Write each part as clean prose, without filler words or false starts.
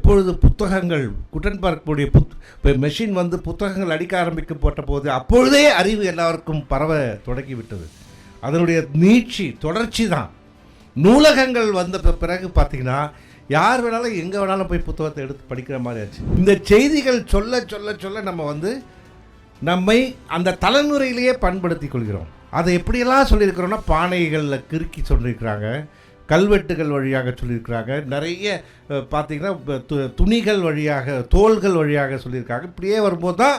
எப்பொழுது புத்தகங்கள் குட்டன்பர்க்குடைய மெஷின் வந்து புத்தகங்கள் அடிக்க ஆரம்பிக்கப்பட்ட போது அப்பொழுதே அறிவு எல்லாருக்கும் பரவ தொடங்கிவிட்டது. அதனுடைய நீட்சி தொடர்ச்சி தான். நூலகங்கள் வந்த பிறகு பார்த்தீங்கன்னா யார் வேணாலும் எங்கே வேணாலும் போய் புத்தகத்தை எடுத்து படிக்கிற மாதிரி ஆச்சு. இந்த செய்திகள் சொல்ல சொல்ல சொல்ல நம்ம வந்து நம்மை அந்த தலைமுறையிலேயே பண்படுத்தி கொள்கிறோம். அதை எப்படியெல்லாம் சொல்லியிருக்கிறோன்னா, பானைகளில் கிறுக்கி சொல்லியிருக்கிறாங்க, கல்வெட்டுகள் வழியாக சொல்லியிருக்கிறாங்க, நிறைய பார்த்திங்கன்னா துணிகள் வழியாக, தோள்கள் வழியாக சொல்லியிருக்காங்க. இப்படியே வரும்போது தான்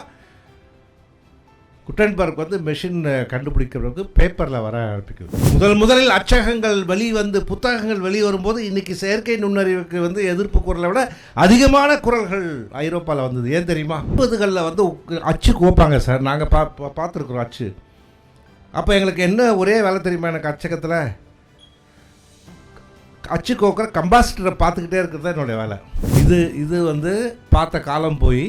குட்டன்பர்க் வந்து மெஷின் கண்டுபிடிக்கிறதுக்கு பேப்பரில் வர ஆரம்பிக்குது. முதலில் அச்சகங்கள் வந்து புத்தகங்கள் வெளிவரும்போது இன்றைக்கி செயற்கை நுண்ணறிவுக்கு வந்து எதிர்ப்பு குரலை விட அதிகமான குரல்கள் ஐரோப்பாவில் வந்தது. ஏன் தெரியுமா? 50களில் வந்து அச்சு கோப்பாங்க சார், நாங்கள் பார்த்துருக்குறோம் அச்சு. அப்போ எங்களுக்கு என்ன ஒரே வேலை தெரியுமா? எனக்கு அச்சகத்தில் அச்சு கோக்கிற கம்பாசிட்டரை பார்த்துக்கிட்டே இருக்கிறது தான் என்னுடைய வேலை. இது வந்து பார்த்த காலம் போய்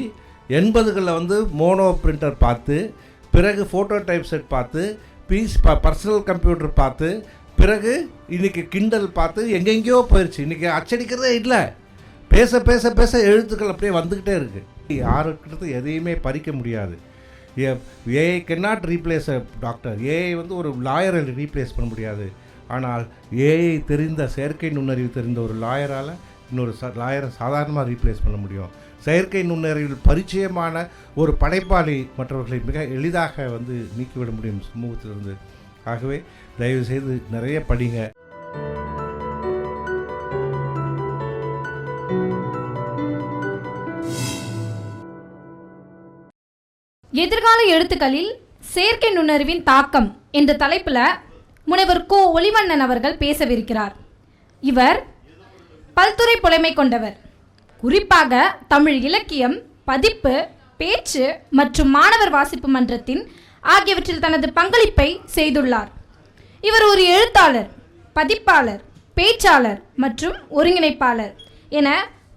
80களில் வந்து மோனோ பிரிண்டர் பார்த்து, பிறகு ஃபோட்டோ டைப் செட் பார்த்து, பர்சனல் கம்ப்யூட்டர் பார்த்து, பிறகு இன்றைக்கி கிண்டல் பார்த்து எங்கெங்கேயோ போயிடுச்சு. இன்றைக்கி அச்சடிக்கிறதே இல்லை. பேச பேச பேச எழுத்துக்கள் அப்படியே வந்துக்கிட்டே இருக்குது. யாருக்கிட்ட எதையுமே பறிக்க முடியாது. AI cannot replace a doctor. AI வந்து ஒரு லாயரை ரீப்ளேஸ் பண்ண முடியாது. ஆனால் ஏஐ தெரிந்த, செயற்கை நுண்ணறிவு தெரிந்த ஒரு லாயரால் இன்னொரு லாயரை சாதாரணமாக ரீப்ளேஸ் பண்ண முடியும். செயற்கை நுண்ணறிவில் பரிச்சயமான ஒரு படைப்பாளி மற்றவர்களை மிக எளிதாக வந்து நீக்கிவிட முடியும் சமூகத்திலிருந்து. ஆகவே தயவுசெய்து நிறைய படிங்க. எதிர்கால எழுத்துக்களில் செயற்கை நுண்ணறிவின் தாக்கம் என்ற தலைப்பில் முனைவர் கோ ஒளிவண்ணன் அவர்கள் பேசவிருக்கிறார். இவர் பல்துறை புலமை கொண்டவர். குறிப்பாக தமிழ் இலக்கியம், பதிப்பு, பேச்சு மற்றும் மாணவர் வாசிப்பு மன்றத்தின் ஆகியவற்றில் தனது பங்களிப்பை செய்துள்ளார். இவர் ஒரு எழுத்தாளர், பதிப்பாளர், பேச்சாளர் மற்றும் ஒருங்கிணைப்பாளர் என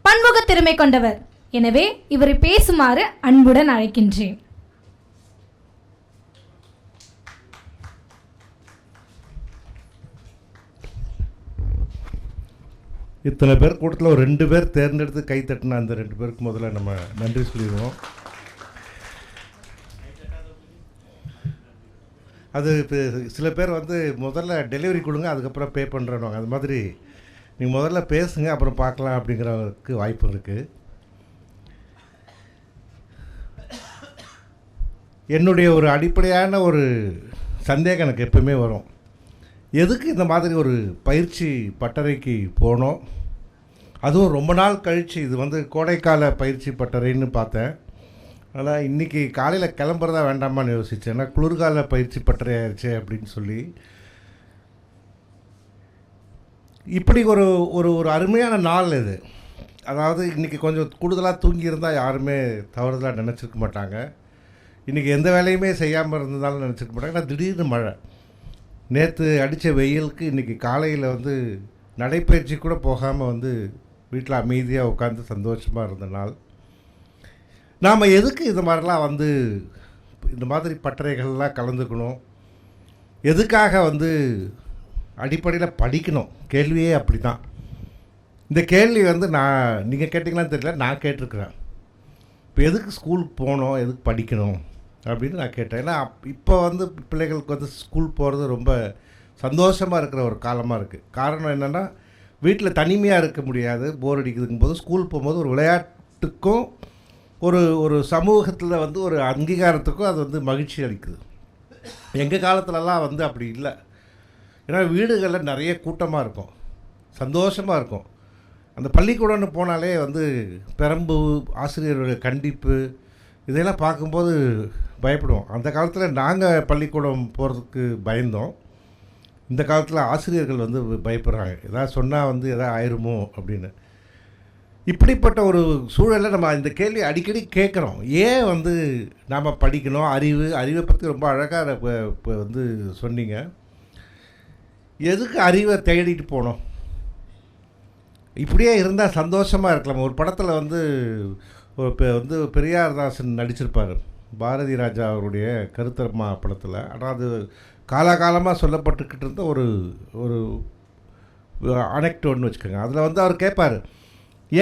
பன்முக திறமை கொண்டவர். எனவே இவரை பேசுமாறு அன்புடன் அழைக்கின்றேன். இத்தனை பேர் கூட்டத்தில் ஒரு 2 பேர் தேர்ந்தெடுத்து கை தட்டினா அந்த 2 பேருக்கு முதல்ல நம்ம நன்றி சொல்லிடுவோம். அது இப்போ சில பேர் வந்து முதல்ல டெலிவரி கொடுங்க, அதுக்கப்புறம் பே பண்ணுறோம். அது மாதிரி நீங்கள் முதல்ல பேசுங்க, அப்புறம் பார்க்கலாம் அப்படிங்கிறதுக்கு வாய்ப்பு இருக்குது. என்னுடைய ஒரு அடிப்படையான ஒரு சந்தேகம் எனக்கு எப்பவுமே வரும். எதுக்கு இந்த மாதிரி ஒரு பயிற்சி பட்டறைக்கு போனோம்? அதுவும் ரொம்ப நாள் கழித்து. இது வந்து கோடைக்கால பயிற்சி பட்டறைன்னு பார்த்தேன். ஆனால் இன்றைக்கி காலையில் கிளம்புறதா வேண்டாமான்னு யோசித்தேன். ஏன்னா குளிர்கால பயிற்சி பட்டறை ஆயிடுச்சு அப்படின்னு சொல்லி. இப்படி ஒரு ஒரு ஒரு அருமையான நாள் இது. அதாவது இன்றைக்கி கொஞ்சம் கூடுதலாக தூங்கியிருந்தால் யாருமே தவறுதலாக நினச்சிருக்க மாட்டாங்க. இன்றைக்கி எந்த வேலையுமே செய்யாமல் இருந்ததாலும் நினச்சிருக்க மாட்டாங்க. ஆனால் திடீர்னு மழை. நேற்று அடித்த வெயிலுக்கு இன்றைக்கி காலையில் வந்து நடைப்பயிற்சி கூட போகாமல் வந்து வீட்டில் அமைதியாக உட்காந்து சந்தோஷமாக இருந்த நாள். நாம் எதுக்கு இந்த மாதிரிலாம் வந்து இந்த மாதிரி பட்டறைகள்லாம் கலந்துக்கணும்? எதுக்காக வந்து அடிப்படையில் படிக்கணும்? கேள்வியே அப்படி தான். இந்த கேள்வி வந்து நீங்கள் கேட்டிங்களான்னு தெரியல, நான் கேட்டிருக்கிறேன். இப்போ எதுக்கு ஸ்கூலுக்கு போகணும், எதுக்கு படிக்கணும் அப்படின்னு நான் கேட்டேன். ஏன்னா இப்போ வந்து பிள்ளைகளுக்கு வந்து ஸ்கூல் போகிறது ரொம்ப சந்தோஷமாக இருக்கிற ஒரு காலமாக இருக்குது. காரணம் என்னென்னா, வீட்டில் தனிமையாக இருக்க முடியாது, போர் அடிக்குதுங்கும் போது ஸ்கூல் போகும்போது ஒரு விளையாட்டுக்கும் ஒரு சமூகத்தில் வந்து ஒரு அங்கீகாரத்துக்கும் அது வந்து மகிழ்ச்சி அளிக்குது. எங்கள் காலத்துலலாம் வந்து அப்படி இல்லை. ஏன்னா வீடுகளில் நிறைய கூட்டமாக இருக்கும், சந்தோஷமாக இருக்கும். அந்த பள்ளிக்கூடம்னு போனாலே வந்து பெரம்பு, ஆசிரியர்களுடைய கண்டிப்பு, இதெல்லாம் பார்க்கும்போது பயப்படுவோம். அந்த காலத்தில் நாங்கள் பள்ளிக்கூடம் போகிறதுக்கு பயந்தோம். இந்த காலத்தில் ஆசிரியர்கள் வந்து பயப்படுறாங்க, எதாவது சொன்னால் வந்து எதாவது ஆயிருமோ அப்படின்னு. இப்படிப்பட்ட ஒரு சூழலில் நம்ம இந்த கேள்வி அடிக்கடி கேட்குறோம். ஏன் வந்து நாம் படிக்கணும்? அறிவை பற்றி ரொம்ப அழகாக இப்போ வந்து சொன்னீங்க. எதுக்கு அறிவை தேடிட்டு போனோம்? இப்படியே இருந்தால் சந்தோஷமாக இருக்கலாம். ஒரு படத்தில் வந்து வந்து பெரியார்தாசன் நடிச்சிருப்பார், பாரதி ராஜா அவருடைய கருத்தம்மா படத்தில். ஆனால் அது காலாகாலமாக சொல்லப்பட்டுக்கிட்டு இருந்த ஒரு அனெக்டோன்னு வச்சுக்கோங்க. அதில் வந்து அவர் கேட்பார்,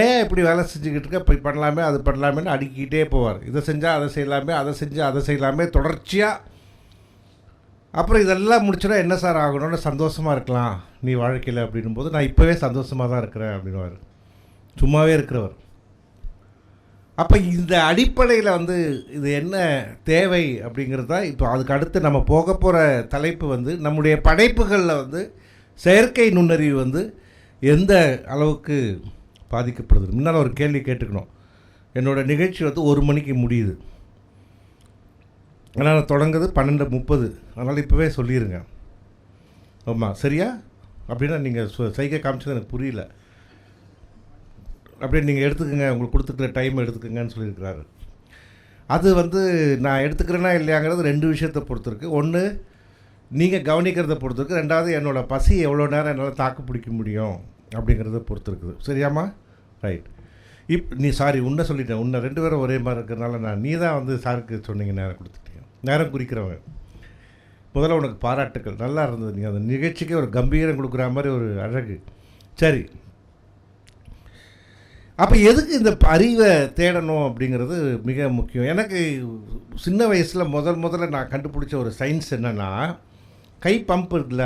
ஏன் இப்படி வேலை செஞ்சுக்கிட்டு இருக்க, இப்படி பண்ணலாமே அது பண்ணலாமேன்னு அடுக்கிக்கிட்டே போவார். இதை செஞ்சால் அதை செய்யலாமே, அதை செஞ்சால் அதை செய்யலாமே, தொடர்ச்சியாக. அப்புறம் இதெல்லாம் முடிச்சுனா என்ன சார் ஆகணும்னு, சந்தோஷமாக இருக்கலாம் நீ வாழ்க்கையில் அப்படின்னும் போது, நான் இப்போவே சந்தோஷமாக தான் இருக்கிறேன் அப்படின்வார். சும்மாவே இருக்கிறவர். அப்போ இந்த அடிப்படையில் வந்து இது என்ன தேவை அப்படிங்கிறது தான் இப்போ. அதுக்கு அடுத்து நம்ம போக போகிற தலைப்பு வந்து நம்முடைய படைப்புகளில் வந்து செயற்கை நுண்ணறிவு வந்து எந்த அளவுக்கு பாதிக்கப்படுது. முன்னால் ஒரு கேள்வி கேட்டுக்கணும். என்னோடய நிகழ்ச்சி வந்து 1 மணிக்கு முடியுது, ஆனால் தொடங்குது 12:30. அதனால் இப்போவே சொல்லிடுங்க. ஆமாம், சரியா? அப்படின்னா நீங்கள் சைகை காமிச்சது எனக்கு புரியல. அப்படியே நீங்கள் எடுத்துக்கோங்க, உங்களுக்கு கொடுத்துக்கிற டைம் எடுத்துக்கோங்கன்னு சொல்லியிருக்கிறாரு. அது வந்து நான் எடுத்துக்கிறேன்னா இல்லையாங்கிறது 2 விஷயத்தை பொறுத்திருக்கு. ஒன்று, நீங்கள் கவனிக்கிறத பொறுத்திருக்கு. 2வது, என்னோடய பசி எவ்வளோ நேரம் என்னால் தாக்கு பிடிக்க முடியும் அப்படிங்கிறத பொறுத்திருக்குது. சரியாம்மா? ரைட். நீ சாரி உன்னை சொல்லிட்டேன். உன்னை 2 பேரும் ஒரே மாதிரி இருக்கிறதுனால நீ தான் வந்து சாருக்கு சொன்னீங்க, நேரம் கொடுத்துட்டீங்க. நேரம் குறிக்கிறவன். முதல்ல உனக்கு பாராட்டுக்கள், நல்லா இருந்தது. நீ அந்த நிகழ்ச்சிக்கே ஒரு கம்பீரம் கொடுக்குற மாதிரி ஒரு அழகு. சரி, அப்போ எதுக்கு இந்த அறிவை தேடணும் அப்படிங்கிறது மிக முக்கியம். எனக்கு சின்ன வயசில் முதல்ல நான் கண்டுபிடிச்ச ஒரு சயின்ஸ் என்னென்னா, கை பம்ப் இருக்குல்ல,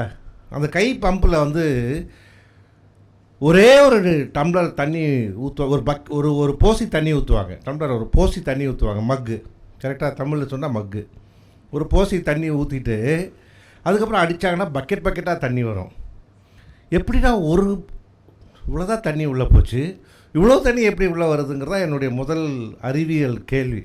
அந்த கை பம்பில் வந்து ஒரே ஒரு டம்ளர் தண்ணி ஊற்றுவாங்க. ஒரு போசி தண்ணி ஊற்றுவாங்க. டம்ளர் ஒரு போசி தண்ணி ஊற்றுவாங்க. மக்கு, கரெக்டாக தமிழில் சொன்னால் மக்கு. ஒரு போசி தண்ணி ஊற்றிட்டு அதுக்கப்புறம் அடித்தாங்கன்னா பக்கெட்டாக தண்ணி வரும். எப்படின்னா இவ்வளோதான் தண்ணி உள்ளே போச்சு, இவ்வளோ தண்ணி எப்படி உள்ளே வருதுங்கிறதா என்னுடைய முதல் அறிவியல் கேள்வி.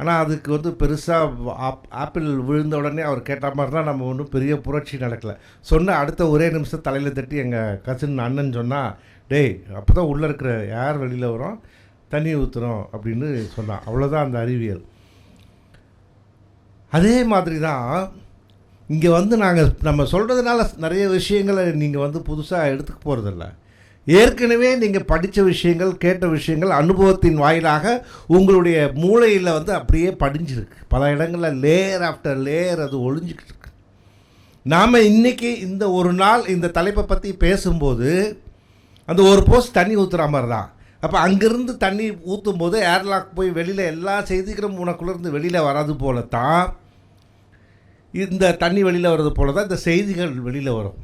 ஆனால் அதுக்கு வந்து பெருசாக ஆப்பிள் விழுந்த உடனே அவர் கேட்ட மாதிரி தான் நம்ம ஒன்றும் பெரிய புரட்சி நடக்கலை. சொன்ன அடுத்த ஒரே நிமிஷம் தலையில் தட்டி எங்கள் கசின் அண்ணன் சொன்னால், டேய் அப்போ தான் உள்ளே இருக்கிற ஏர் வெளியில் வரும், தண்ணி ஊற்றுறோம் அப்படின்னு சொன்னான். அவ்வளோதான் அந்த அறிவியல். அதே மாதிரி தான் இங்கே வந்து நம்ம சொல்கிறதுனால நிறைய விஷயங்களை நீங்கள் வந்து புதுசாக எடுத்துக்க போகிறதில்ல. ஏற்கனவே நீங்கள் படித்த விஷயங்கள், கேட்ட விஷயங்கள், அனுபவத்தின் வாயிலாக உங்களுடைய மூளையில் வந்து அப்படியே படிஞ்சிருக்கு. பல இடங்களில் லேயர் ஆஃப்டர் லேயர் அது ஒழிஞ்சிக்கிட்டு இருக்கு. நாம் இன்றைக்கி இந்த ஒரு நாள் இந்த தலைப்பை பற்றி பேசும்போது அந்த ஒரு போஸ்ட் தண்ணி ஊற்றுற மாதிரி தான். அப்போ அங்கேருந்து தண்ணி ஊற்றும் போது ஏர்லாக் போய் வெளியில் எல்லா செய்திகளும் உனக்குள்ளேருந்து வெளியில் வராது போல தான், இந்த தண்ணி வெளியில் வர்றது போல தான் இந்த செய்திகள் வெளியில் வரும்.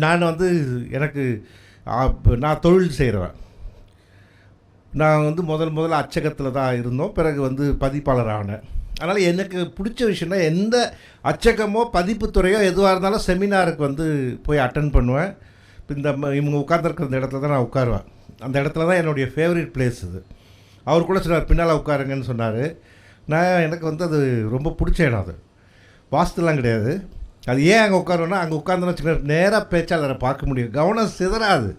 நான் வந்து நான் தொழில் செய்கிறவன். நான் வந்து முதல்ல அச்சகத்தில் தான் இருந்தோம். பிறகு வந்து பதிப்பாளர் ஆனேன். அதனால் எனக்கு பிடிச்ச விஷயம்னா, எந்த அச்சகமோ பதிப்புத்துறையோ எதுவாக இருந்தாலும் செமினாருக்கு வந்து போய் அட்டன் பண்ணுவேன். இவங்க உட்காந்துருக்கிற இந்த இடத்துல தான் நான் உட்காருவேன். அந்த இடத்துல தான் என்னுடைய ஃபேவரட் பிளேஸ் இது. அவர் கூட சொன்னார், பின்னால் உட்காருங்கன்னு சொன்னார். எனக்கு வந்து அது ரொம்ப பிடிச்ச இடம். அது வாஸ்துலாம் கிடையாது. அது ஏன் அங்கே உட்காருன்னா, அங்கே உட்காந்துன்னு வச்சுக்கோங்களேன், நேராக பேச்சாளரை பார்க்க முடியும், கவனம் சிதறாது.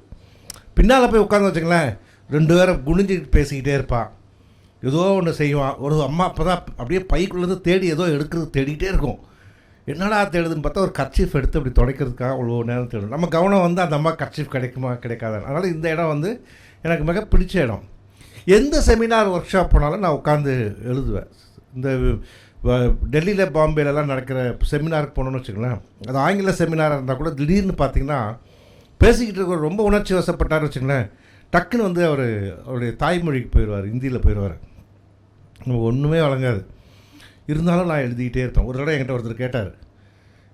பின்னால் போய் உட்காந்து வச்சுங்களேன், 2 பேரும் குனிஞ்சிக்கிட்டு பேசிக்கிட்டே இருப்பான், ஏதோ ஒன்று செய்வான். ஒரு அம்மா அப்போ தான் அப்படியே பைக்குள்ளேருந்து தேடி ஏதோ எடுக்கிறது தேடிக்கிட்டே இருக்கும். என்னடா தேடுதுன்னு பார்த்தா ஒரு கர்ச்சீஃப் எடுத்து அப்படி துடைக்கிறதுக்காக அவ்வளோ நேரம் தேடும். நம்ம கவனம் வந்து அந்த அம்மா கர்ச்சீஃப் கிடைக்குமா கிடைக்காது. அதனால் இந்த இடம் வந்து எனக்கு மிக பிடிச்ச இடம். எந்த செமினார் ஒர்க் ஷாப் போனாலும் நான் உட்காந்து எழுதுவேன். இந்த டெல்லியில் பாம்பேலலாம் நடக்கிற செமினாருக்கு போனோன்னு வச்சுக்கலாம், அது ஆங்கில செமினாராக இருந்தால் கூட திடீர்னு பார்த்திங்கன்னா பேசிக்கிட்டு இருக்க ரொம்ப உணர்ச்சி வசப்பட்டார் வச்சுங்களேன், டக்குன்னு வந்து அவருடைய தாய்மொழிக்கு போயிடுவார், ஹிந்தியில் போயிடுவார். நமக்கு ஒன்றுமே வழங்காது. இருந்தாலும் நான் எழுதிக்கிட்டே இருப்பேன். ஒரு தடவை என்கிட்ட ஒருத்தர் கேட்டார்,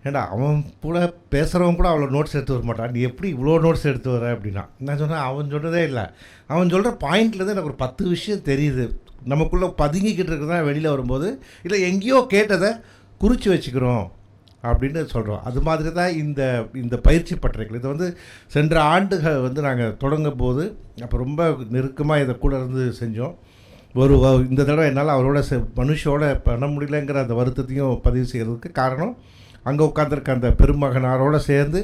ஏண்டா அவன் கூட பேசுகிறவன் கூட அவ்வளோ நோட்ஸ் எடுத்து வர மாட்டான், நீ எப்படி இவ்வளோ நோட்ஸ் எடுத்து வர அப்படின்னா. நான் சொன்னேன், அவன் சொன்னதே இல்லை, அவன் சொல்கிற பாயிண்ட்லேருந்து எனக்கு ஒரு 10 விஷயம் தெரியுது. நமக்குள்ளே பதுங்கிக்கிட்டு இருக்கிறதான் வெளியில் வரும்போது, இல்லை எங்கேயோ கேட்டதை குறித்து வச்சுக்கிறோம் அப்படின்னு சொல்கிறோம். அது மாதிரி தான் இந்த பயிற்சி பட்டறைகள். இதை வந்து சென்ற ஆண்டுகள் வந்து நாங்கள் தொடங்கும் போது அப்போ ரொம்ப நெருக்கமாக இதை கூட இருந்து செஞ்சோம். இந்த தடவை என்னால் அவரோட மனுஷோட பண்ண முடியலங்கிற அந்த வருத்தத்தையும் பதிவு செய்கிறதுக்கு காரணம், அங்கே உட்காந்துருக்க அந்த பெருமகனாரோடு சேர்ந்து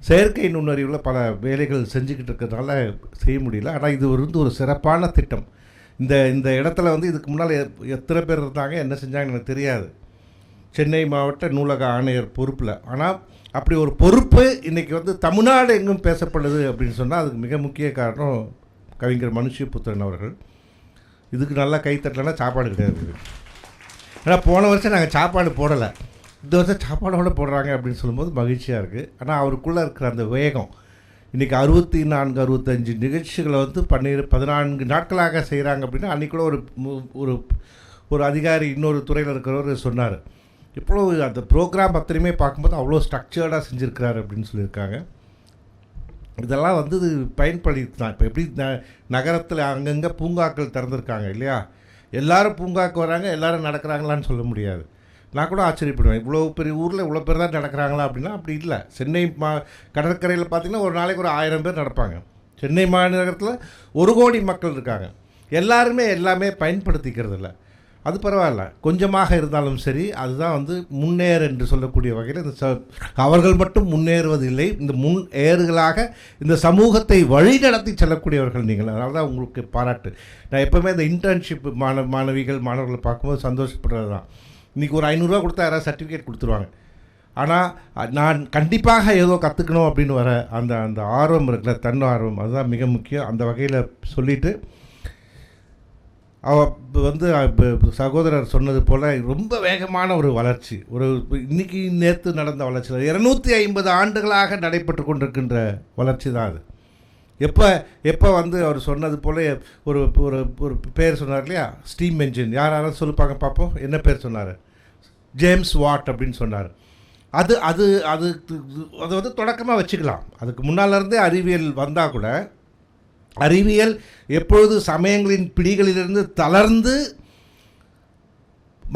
செயற்கை நுண்ணறிவில் பல வேலைகள் செஞ்சுக்கிட்டு இருக்கிறதுனால செய்ய முடியல. ஆனால் இது வந்து ஒரு சிறப்பான திட்டம். இந்த இடத்துல வந்து இதுக்கு முன்னால் எத்தனை பேர் இருந்தாங்க, என்ன செஞ்சாங்கன்னு எனக்கு தெரியாது. சென்னை மாவட்ட நூலக ஆணையர் பொறுப்பில். ஆனால் அப்படி ஒரு பொறுப்பு இன்றைக்கி வந்து தமிழ்நாடு எங்கும் பேசப்படுது அப்படின்னு சொன்னால் அதுக்கு மிக முக்கிய காரணம் கவிஞர் மனுஷியபுத்திரன் அவர்கள். இதுக்கு நல்லா கைத்தட்டலைன்னா சாப்பாடு கிடையாது. ஏன்னா போன வருஷம் நாங்கள் சாப்பாடு போடலை, இந்த வருஷம் சாப்பாடோடு போடுறாங்க அப்படின்னு சொல்லும்போது மகிழ்ச்சியாக இருக்குது. ஆனால் அவருக்குள்ளே இருக்கிற அந்த வேகம், இன்றைக்கி 64 65 நிகழ்ச்சிகளை வந்து 14 நாட்களாக செய்கிறாங்க அப்படின்னா அன்றைக்கி கூட ஒரு ஒரு அதிகாரி இன்னொரு துறையில் இருக்கிறவர் சொன்னார், இவ்வளோ அந்த ப்ரோக்ராம் அத்தனையுமே பார்க்கும்போது அவ்வளோ ஸ்ட்ரக்சர்டாக செஞ்சுருக்கிறாரு அப்படின்னு சொல்லியிருக்காங்க. இதெல்லாம் வந்து பயன்படுத்தி தான் இப்போ எப்படி நகரத்தில் அங்கங்கே பூங்காக்கள் திறந்துருக்காங்க இல்லையா, எல்லோரும் பூங்காவுக்கு வராங்க எல்லோரும் நடக்கிறாங்களான்னு சொல்ல முடியாது. நான் கூட ஆச்சரியப்படுவேன், இவ்வளோ பெரிய ஊரில் இவ்வளோ பேர் தான் நடக்கிறாங்களா அப்படின்னா அப்படி இல்லை. சென்னை கடற்கரையில் பார்த்திங்கன்னா ஒரு நாளைக்கு ஒரு 1000 பேர் நடப்பாங்க. சென்னை மாநகரத்தில் 1 கோடி மக்கள் இருக்காங்க. எல்லாருமே எல்லாமே பயன்படுத்திக்கிறது இல்லை. அது பரவாயில்ல, கொஞ்சமாக இருந்தாலும் சரி. அதுதான் வந்து முன்னேறு என்று சொல்லக்கூடிய வகையில் இந்த அவர்கள் மட்டும் முன்னேறுவதில்லை, இந்த முன்னேறுகளாக இந்த சமூகத்தை வழிநடத்தி செல்லக்கூடியவர்கள் நீங்கள். அதனால தான் உங்களுக்கு பாராட்டு. நான் எப்போவுமே இந்த இன்டர்ன்ஷிப் மாணவர்களை பார்க்கும்போது சந்தோஷப்படுறது தான். இன்றைக்கி ஒரு 500 ரூபா கொடுத்தா யாராவது சர்டிஃபிகேட் கொடுத்துருவாங்க. ஆனால் நான் கண்டிப்பாக ஏதோ கற்றுக்கணும் அப்படின்னு வர அந்த ஆர்வம் இருக்குல்ல, தன் ஆர்வம், அதுதான் மிக முக்கியம். அந்த வகையில் சொல்லிவிட்டு வந்து சகோதரர் சொன்னது போல் ரொம்ப வேகமான ஒரு வளர்ச்சி, இன்றைக்கி நேற்று நடந்த வளர்ச்சி 250 ஆண்டுகளாக நடைபெற்று கொண்டிருக்கின்ற வளர்ச்சி தான் அது. எப்போ வந்து அவர் சொன்னது போல் ஒரு ஒரு ஒரு பேர் சொன்னார் இல்லையா, ஸ்டீம் என்ஜின். யாராவது சொல்லிப்பாங்க பார்ப்போம், என்ன பேர் சொன்னார்? ஜேம்ஸ் வாட் அப்படின்னு சொன்னார். அது அது அது அது வந்து தொடக்கமாக வச்சுக்கலாம். அதுக்கு முன்னாலேருந்தே அறிவியல் வந்தால் கூட அறிவியல் எப்பொழுது சமயங்களின் பிடிகளிலிருந்து தளர்ந்து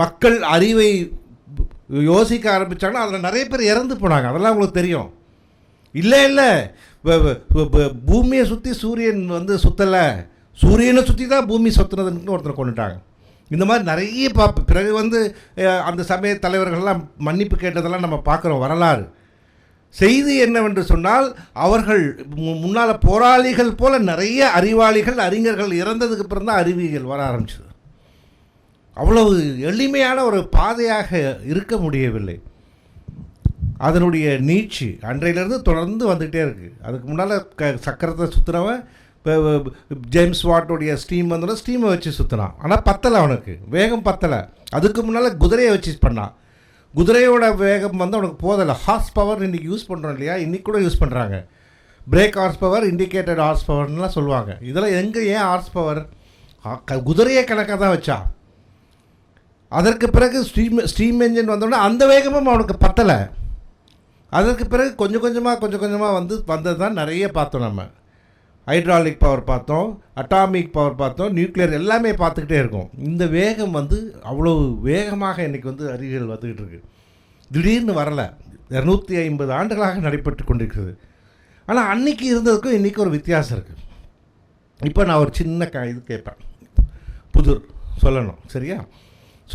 மக்கள் அறிவை யோசிக்க ஆரம்பித்தாங்கன்னா அதில் நிறைய பேர் இறந்து போனாங்க. அதெல்லாம் உங்களுக்கு தெரியும். இல்லை பூமியை சுற்றி சூரியன் வந்து சுற்றலை, சூரியனை சுற்றி தான் பூமி சுற்றுனதுன்னு ஒருத்தர் கொண்டுட்டாங்க. இந்த மாதிரி நிறைய பிறகு வந்து அந்த சமய தலைவர்கள்லாம் மன்னிப்பு கேட்டதெல்லாம் நம்ம பார்க்குறோம் வரலாறு. செய்தி என்னவென்று சொன்னால், அவர்கள் முன்னால் போராளிகள் போல நிறைய அறிவாளிகள் அறிஞர்கள் இறந்ததுக்கு அப்புறம் தான் அறிவியல் வர ஆரம்பிச்சது. அவ்வளவு எளிமையான ஒரு பாதையாக இருக்க முடியவில்லை. அதனுடைய நீட்சி அன்றையிலேருந்து தொடர்ந்து வந்துக்கிட்டே இருக்குது. அதுக்கு முன்னால் சக்கரத்தை சுற்றுறவன் இப்போ ஜேம்ஸ் வாட்டோடைய ஸ்டீம் வந்தோட ஸ்டீமை வச்சு சுற்றினான். ஆனால் பத்தலை, அவனுக்கு வேகம் பத்தலை. அதுக்கு முன்னால் குதிரையை வச்சு பண்ணான். குதிரையோட வேகம் வந்து அவனுக்கு போதலை. ஹார்ஸ் பவர் இன்றைக்கி யூஸ் பண்ணுறோம் இல்லையா, இன்றைக்கி கூட யூஸ் பண்ணுறாங்க. Brake horse power, indicated horse பவர்லாம் சொல்லுவாங்க. இதெல்லாம் எங்கே ஏன் ஹார்ஸ் பவர்? குதிரையை கணக்காக தான் வச்சா. அதற்கு பிறகு ஸ்டீம் என்ஜின் வந்தோடனே அந்த வேகமும் அவனுக்கு பத்தலை. அதற்கு பிறகு கொஞ்சம் கொஞ்சமாக வந்தது தான் நிறைய பார்த்தோம். நம்ம ஹைட்ராலிக் பவர் பார்த்தோம், அட்டாமிக் பவர் பார்த்தோம், நியூக்ளியர் எல்லாமே பார்த்துக்கிட்டே இருக்கோம். இந்த வேகம் வந்து அவ்வளோ வேகமாக இன்றைக்கி வந்து அறிவியல் வந்துக்கிட்டு இருக்குது. திடீர்னு வரலை, 250 ஆண்டுகளாக நடைபெற்று கொண்டிருக்கிறது. ஆனால் அன்றைக்கி இருந்ததுக்கும் இன்றைக்கி ஒரு வித்தியாசம் இருக்குது. இப்போ நான் ஒரு சின்ன இது கேட்பேன், புதிர் சொல்லணும் சரியா?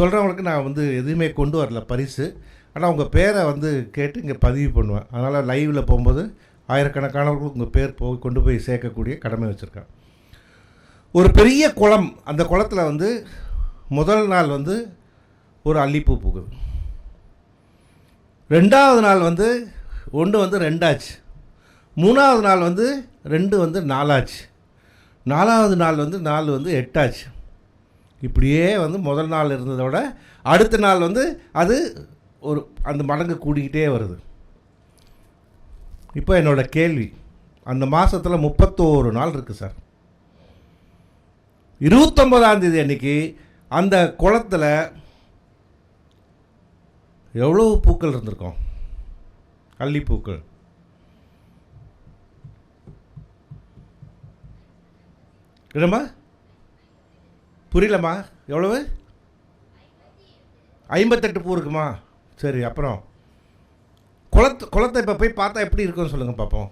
சொல்கிறவங்களுக்கு நான் வந்து எதுவுமே கொண்டு வரல பரிசு. ஆனால் உங்கள் பேரை வந்து கேட்டு இங்கே பதிவு பண்ணுவேன். அதனால் லைவில் போகும்போது ஆயிரக்கணக்கானவர்களுக்கு உங்கள் பேர் கொண்டு போய் சேர்க்கக்கூடிய கடமை வச்சுருக்கேன். ஒரு பெரிய குளம், அந்த குளத்தில் வந்து முதல் நாள் வந்து ஒரு அல்லிப்பூ பூக்குது. 2வது நாள் வந்து 1 வந்து 2 ஆச்சு. 3வது நாள் வந்து 2 வந்து 4 ஆச்சு. 4வது நாள் வந்து 4 வந்து 8 ஆச்சு. இப்படியே வந்து முதல் நாள் இருந்ததோட அடுத்த நாள் வந்து அது ஒரு அந்த மடங்கு கூடிக்கிட்டே வருது. இப்போ என்னோடய கேள்வி, அந்த மாதத்தில் 31 நாள் இருக்குது சார். 29ஆம் தேதி அன்றைக்கி அந்த குளத்தில் எவ்வளோ பூக்கள் இருந்திருக்கும்? அல்லிப்பூக்கள். என்னம்மா புரியலம்மா? எவ்வளவு? 58 பூ இருக்குமா? சரி, அப்புறம் குளத்தை இப்போ போய் பார்த்தா எப்படி இருக்குன்னு சொல்லுங்கள் பார்ப்போம்.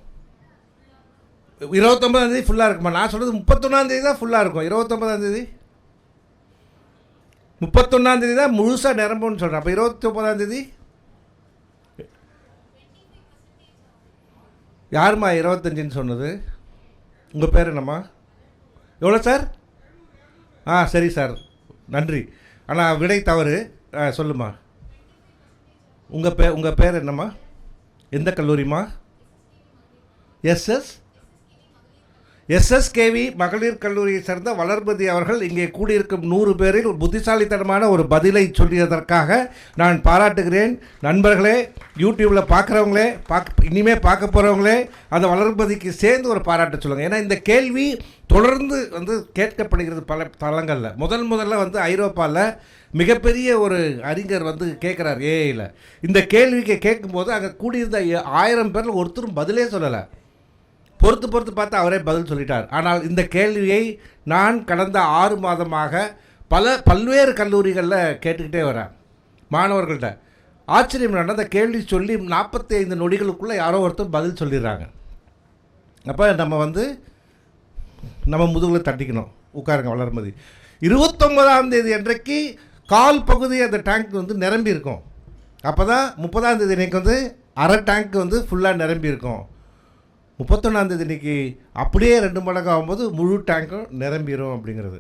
29ஆம் தேதி ஃபுல்லாக இருக்குமா? நான் சொல்கிறது 31ஆம் தேதி தான் ஃபுல்லாக இருக்கும். 29ஆம் தேதி 31ஆம் தேதி தான் முழுசாக நிரம்புன்னு சொல்கிறேன். அப்போ 29ஆம் தேதி யாருமா 25ன்னு சொன்னது? உங்கள் பேர் என்னம்மா? எவ்வளோ சார்? சரி சார், நன்றி. ஆனால் விடை தவறு. சொல்லுமா, உங்கள் பேர் என்னம்மா? எந்த கல்லூரிம்மா? எஸ்எஸ் எஸ்எஸ்கேவி மகளிர் கல்லூரியை சேர்ந்த வளர்மதி அவர்கள் இங்கே கூடியிருக்கும் 100 பேரில் ஒரு புத்திசாலித்தனமான ஒரு பதிலை சொல்லியதற்காக நான் பாராட்டுகிறேன். நண்பர்களே, யூடியூப்பில் பார்க்குறவங்களே, இனிமேல் பார்க்க போகிறவங்களே அந்த வளர்மதிக்கு சேர்ந்து ஒரு பாராட்டு சொல்லுங்கள். ஏன்னா இந்த கேள்வி தொடர்ந்து கேட்கப்படுகிறது பல தளங்களில். முதல்ல ஐரோப்பாவில் மிகப்பெரிய ஒரு அறிஞர் கேட்குறார் ஏஐயில். இந்த கேள்விக்கு கேட்கும்போது அங்கே கூடியிருந்த 1000 பேரில் ஒருத்தரும் பதிலே சொல்லலை. பொறுத்து பார்த்து அவரே பதில் சொல்லிட்டார். ஆனால் இந்த கேள்வியை நான் கடந்த 6 மாதமாக பல்வேறு கல்லூரிகளில் கேட்டுக்கிட்டே வரேன் மாணவர்கள்ட்ட. ஆச்சரியம் அந்த கேள்வி சொல்லி 45 நொடிகளுக்குள்ளே யாரோ ஒருத்தர் பதில் சொல்லிடுறாங்க. அப்போ நம்ம முதுகில் தட்டிக்கணும். உட்காருங்க வளர்மதி. 29ஆம் தேதி அன்றைக்கு கால் பகுதி அந்த டேங்க் நிரம்பி இருக்கும். அப்போ தான் 30ஆம் தேதி இன்றைக்கி அரை டேங்க் ஃபுல்லாக நிரம்பி இருக்கும். 31ஆம் தேதி இன்றைக்கி அப்படியே 2 மடங்கு ஆகும்போது முழு டேங்க்கும் நிரம்பிடும் அப்படிங்கிறது.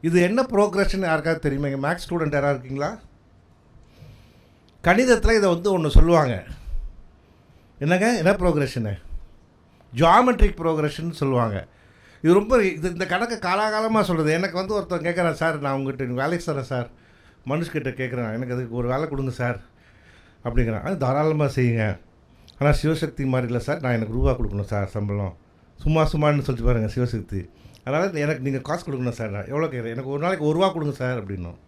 இது என்ன ப்ரோக்ரஷன் யாருக்காவது தெரியுமா? இங்கே மேக்ஸ் ஸ்டூடெண்ட் யாராவது இருக்கீங்களா? கணிதத்தில் இதை ஒன்று சொல்லுவாங்க. என்ன ப்ரோக்ரஷனு? ஜியாமெட்ரிக் ப்ரோக்ரஷன் சொல்லுவாங்க. இது ரொம்ப இந்த கணக்கு காலாகாலமாக சொல்கிறது. எனக்கு ஒருத்தன் கேட்குறேன், சார் நான் உங்கள்கிட்ட வேலைக்கு தரேன் சார், மனுஷ்கிட்ட கேட்குறேன், எனக்கு அதுக்கு ஒரு வேலை கொடுங்க சார் அப்படிங்கிறேன். அது தாராளமாக செய்யுங்க, ஆனால் சிவசக்தி மாதிரி இல்லை சார், நான் எனக்கு ரூபா கொடுக்கணும் சார் சம்பளம். சும்மான்னு சொல்லிட்டு பாருங்கள் சிவசக்தி. அதனால் எனக்கு நீங்கள் காசு கொடுக்கணும் சார். நான் எவ்வளோ கேட்குறேன்? எனக்கு ஒரு நாளைக்கு 1 ரூபா கொடுங்க சார் அப்படின்னும்.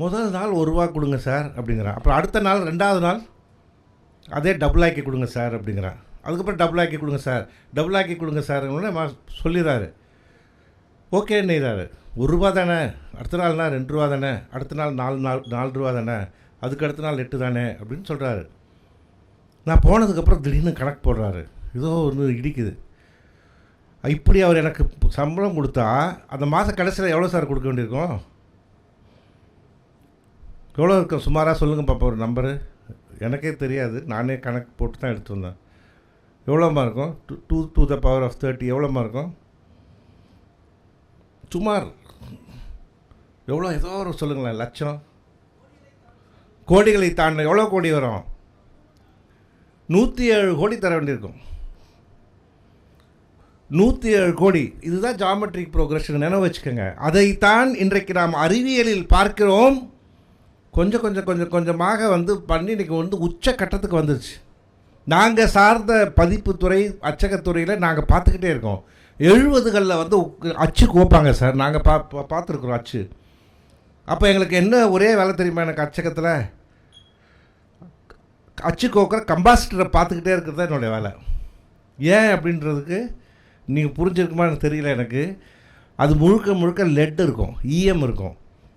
முதல் நாள் 1 ரூபா கொடுங்க சார் அப்படிங்கிறான். அப்புறம் அடுத்த நாள் 2வது நாள் அதே டபுள் ஆக்கி கொடுங்க சார் அப்படிங்கிறான். அதுக்கப்புறம் டபுள் ஆக்கி கொடுங்க சார் சொல்லிடுறாரு. ஓகேன்னுறாரு. 1 ரூபா தானே, அடுத்த நாள்னா 2 ரூபா தானே, அடுத்த நாள் 4 ரூபா தானே, அதுக்கு அடுத்த நாள் 8 தானே அப்படின்னு சொல்கிறாரு. நான் போனதுக்கப்புறம் திடீர்னு கணக்கு போடுறாரு. ஏதோ இடிக்குது. இப்படி அவர் எனக்கு சம்பளம் கொடுத்தா அந்த மாத கடைசியில் எவ்வளோ சார் கொடுக்க வேண்டியிருக்கும்? எவ்வளோ இருக்கும் சுமாராக சொல்லுங்கள் பாப்பா ஒரு நம்பரு. எனக்கே தெரியாது, நானே கணக்கு போட்டு தான் எடுத்து வந்தேன். எவ்வளோமா இருக்கும்? 2 to the power of 30 எவ்வளோமா இருக்கும்? சுமார் எவ்வளோ ஏதோ ஒரு சொல்லுங்களேன். லட்சம், கோடிகளை தாண்ட எவ்வளோ கோடி வரும்? 107 கோடி தர வேண்டியிருக்கும். 107 கோடி. இதுதான் ஜியாமெட்ரிக் ப்ரோக்ரஷன், நினைவு வச்சுக்கோங்க. அதைத்தான் இன்றைக்கு நாம் அறிவியலில் பார்க்கிறோம். கொஞ்சமாக பண்ணி இன்றைக்கி உச்ச கட்டத்துக்கு வந்துருச்சு. நாங்கள் சார்ந்த பதிப்புத்துறை அச்சகத்துறையில் நாங்கள் பார்த்துக்கிட்டே இருக்கோம். 70களில் அச்சு கோப்பாங்க சார், நாங்கள் பார்த்துருக்குறோம் அச்சு. அப்போ எங்களுக்கு என்ன ஒரே வேலை தெரியுமா? எனக்கு அச்சகத்தில் அச்சு கோக்கிற கம்பாசிட்டரை பார்த்துக்கிட்டே இருக்கிறது தான் என்னுடைய வேலை. ஏன் அப்படின்றதுக்கு நீங்கள் புரிஞ்சிருக்குமா எனக்கு தெரியல. எனக்கு அது முழுக்க லெட் இருக்கும், ஈயம் இருக்கும்.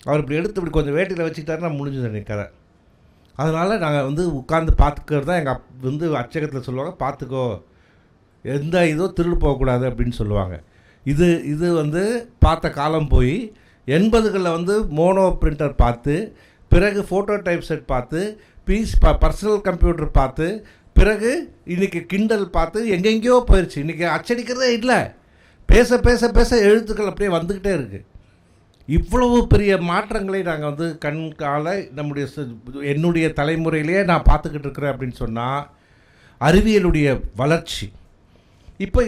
அவர் இப்படி எடுத்து இப்படி கொஞ்சம் வேட்டியில் வச்சுக்கிட்டாருன்னா முடிஞ்சது எனக்கு கதை. அதனால் நாங்கள் உட்காந்து பார்த்துக்கிறது தான் எங்கள் அச்சகத்தில் சொல்லுவாங்க, பார்த்துக்கோ, எந்த இதோ திருடு போகக்கூடாது அப்படின்னு சொல்லுவாங்க. இது பார்த்த காலம் போய் 80களில் மோனோ பிரிண்டர் பார்த்து, பிறகு ஃபோட்டோ டைப் செட் பார்த்து, பர்சனல் கம்ப்யூட்டர் பார்த்து, பிறகு இன்றைக்கி கிண்டல் பார்த்து எங்கெங்கேயோ போயிடுச்சு. இன்றைக்கி அச்சடிக்கிறதே இல்லை. பேச எழுத்துக்கள் அப்படியே வந்துக்கிட்டே இருக்குது. இவ்வளவு பெரிய மாற்றங்களை நாங்கள் கண்கால என்னுடைய தலைமுறையிலேயே நான் பார்த்துக்கிட்டு இருக்கிறேன் அப்படின்னு சொன்னால் அறிவியலுடைய வளர்ச்சி. இப்போ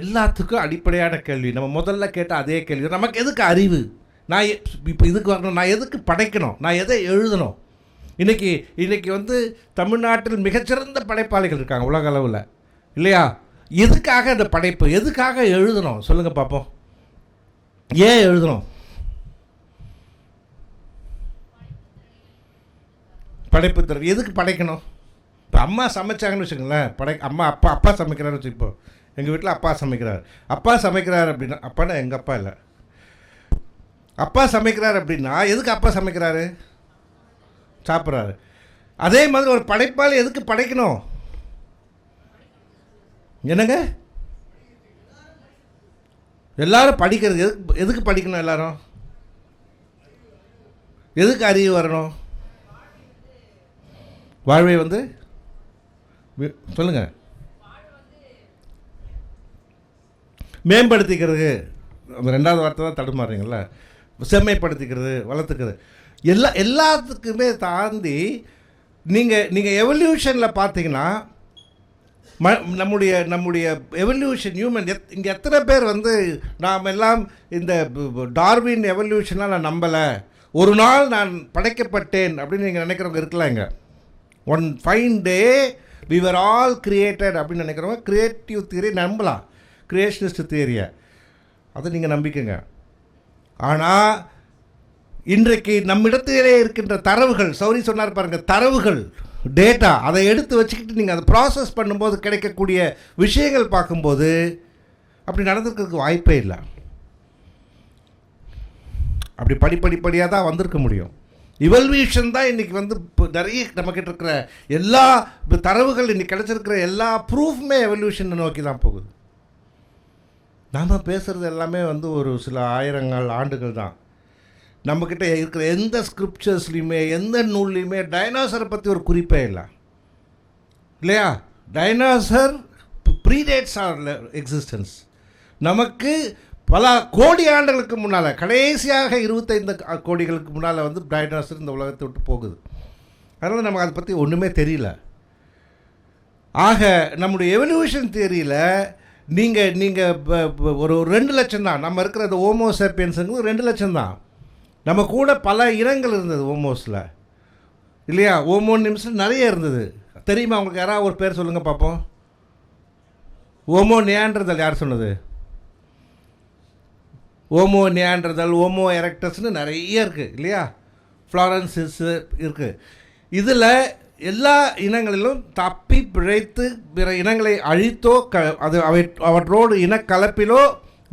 எல்லாத்துக்கும் அடிப்படையான கேள்வி நம்ம முதல்ல கேட்ட அதே கேள்வி, நமக்கு எதுக்கு அறிவு? நான் இப்போ இதுக்கு வரணும், நான் எதுக்கு படைக்கணும், நான் எதை எழுதணும்? இன்றைக்கி தமிழ்நாட்டில் மிகச்சிறந்த படைப்பாளிகள் இருக்காங்க உலக அளவில், இல்லையா? எதுக்காக அந்த படைப்பு, எதுக்காக எழுதணும் சொல்லுங்கள் பார்ப்போம். ஏன் எழுதணும்? படைப்பு திறன். எதுக்கு படைக்கணும்? இப்போ அம்மா சமைச்சாங்கன்னு வச்சுக்கோங்களேன், அப்பா சமைக்கிறான்னு வச்சு. இப்போ எங்கள் வீட்டில் அப்பா சமைக்கிறார் அப்படின்னா, அப்பானா எங்கள் அப்பா இல்லை, அப்பா சமைக்கிறார் அப்படின்னா எதுக்கு அப்பா சமைக்கிறாரு? சாப்பிட்றாரு. அதே மாதிரி ஒரு படைப்பாளி எதுக்கு படைக்கணும்? என்னங்க எல்லாரும் படிக்கிறது எதுக்கு படிக்கணும்? எல்லாரும் எதுக்கு அறிவு வரணும்? வாழ்வை சொல்லுங்க, மேம்படுத்திக்கிறது. அந்த 2வது வார்த்தை தான் தடுமாறுறீங்கள. செம்மைப்படுத்திக்கிறது, வளர்த்துக்கிறது, எல்லாத்துக்குமே தாண்டி நீங்கள் எவல்யூஷனில் பார்த்தீங்கன்னா நம்முடைய எவல்யூஷன் ஹியூமன் இங்கே எத்தனை பேர் வந்து நாம் எல்லாம் இந்த டார்வின் எவல்யூஷன்லாம் நான் நம்பலை, ஒரு நாள் நான் படைக்கப்பட்டேன் அப்படின்னு நீங்கள் நினைக்கிறவங்க இருக்கலாங்க. One fine day we were all created அப்படின்னு நினைக்கிறவங்க கிரியேட்டிவ் தியரி நம்பலாம், கிரியேஷனிஸ்ட் தியரியை, அதை நீங்கள் நம்பிக்கங்க. ஆனால் இன்றைக்கு நம்மிடத்திலே இருக்கின்ற தரவுகள், சௌரி சொன்னார் பாருங்கள், தரவுகள், டேட்டா, அதை எடுத்து வச்சுக்கிட்டு நீங்கள் அதை ப்ராசஸ் பண்ணும்போது கிடைக்கக்கூடிய விஷயங்கள் பார்க்கும்போது அப்படி நடந்திருக்கிறதுக்கு வாய்ப்பே இல்லை. அப்படி படிப்படியாக தான் வந்திருக்க முடியும். இவல்யூஷன் தான் இன்றைக்கி வந்து இப்போ நிறைய நம்மக்கிட்ட இருக்கிற எல்லா தரவுகள், இன்றைக்கி கிடச்சிருக்கிற எல்லா ப்ரூஃப்மே எவல்யூஷனை நோக்கி தான் போகுது. நாம் பேசுகிறது எல்லாமே வந்து ஒரு சில ஆயிரங்கள் ஆண்டுகள் தான். நம்மக்கிட்ட இருக்கிற எந்த ஸ்கிரிப்சர்ஸ்லையுமே எந்த நூல்லையுமே டைனோசரை பற்றி ஒரு குறிப்பே இல்லை, இல்லையா? Dinosaur predates our existence. நமக்கு பல கோடி ஆண்டுகளுக்கு முன்னால், கடைசியாக 25 கோடிகளுக்கு முன்னால் வந்து டைனோசர் இந்த உலகத்தை விட்டு போகுது. அதனால் நமக்கு அதை பற்றி ஒன்றுமே தெரியல. ஆக நம்முடைய எவல்யூஷன் தியரியில் நீங்கள் ஒரு 2 லட்சம் தான் நம்ம இருக்கிற இந்த ஹோமோசேப்பியன்ஸுங்கிறது 2 லட்சம் தான். நம்ம கூட பல இனங்கள் இருந்தது ஹோமோஸில், இல்லையா? ஹோமோ நிமிஷம் நிறைய இருந்தது. தெரியுமா உங்களுக்கு? யாராவது ஒரு பேர் சொல்லுங்கள் பார்ப்போம். ஹோமோ நியாண்டர்தல் யார் சொன்னது? ஹோமோ நியாண்டர்தல், ஹோமோ எரெக்டஸ்னு நிறைய இருக்குது, இல்லையா? ஃப்ளாரன்சிஸ் இருக்குது. இதில் எல்லா இனங்களிலும் தப்பி பிழைத்து பிற இனங்களை அழித்தோ அவற்றோடு இனக்கலப்பிலோ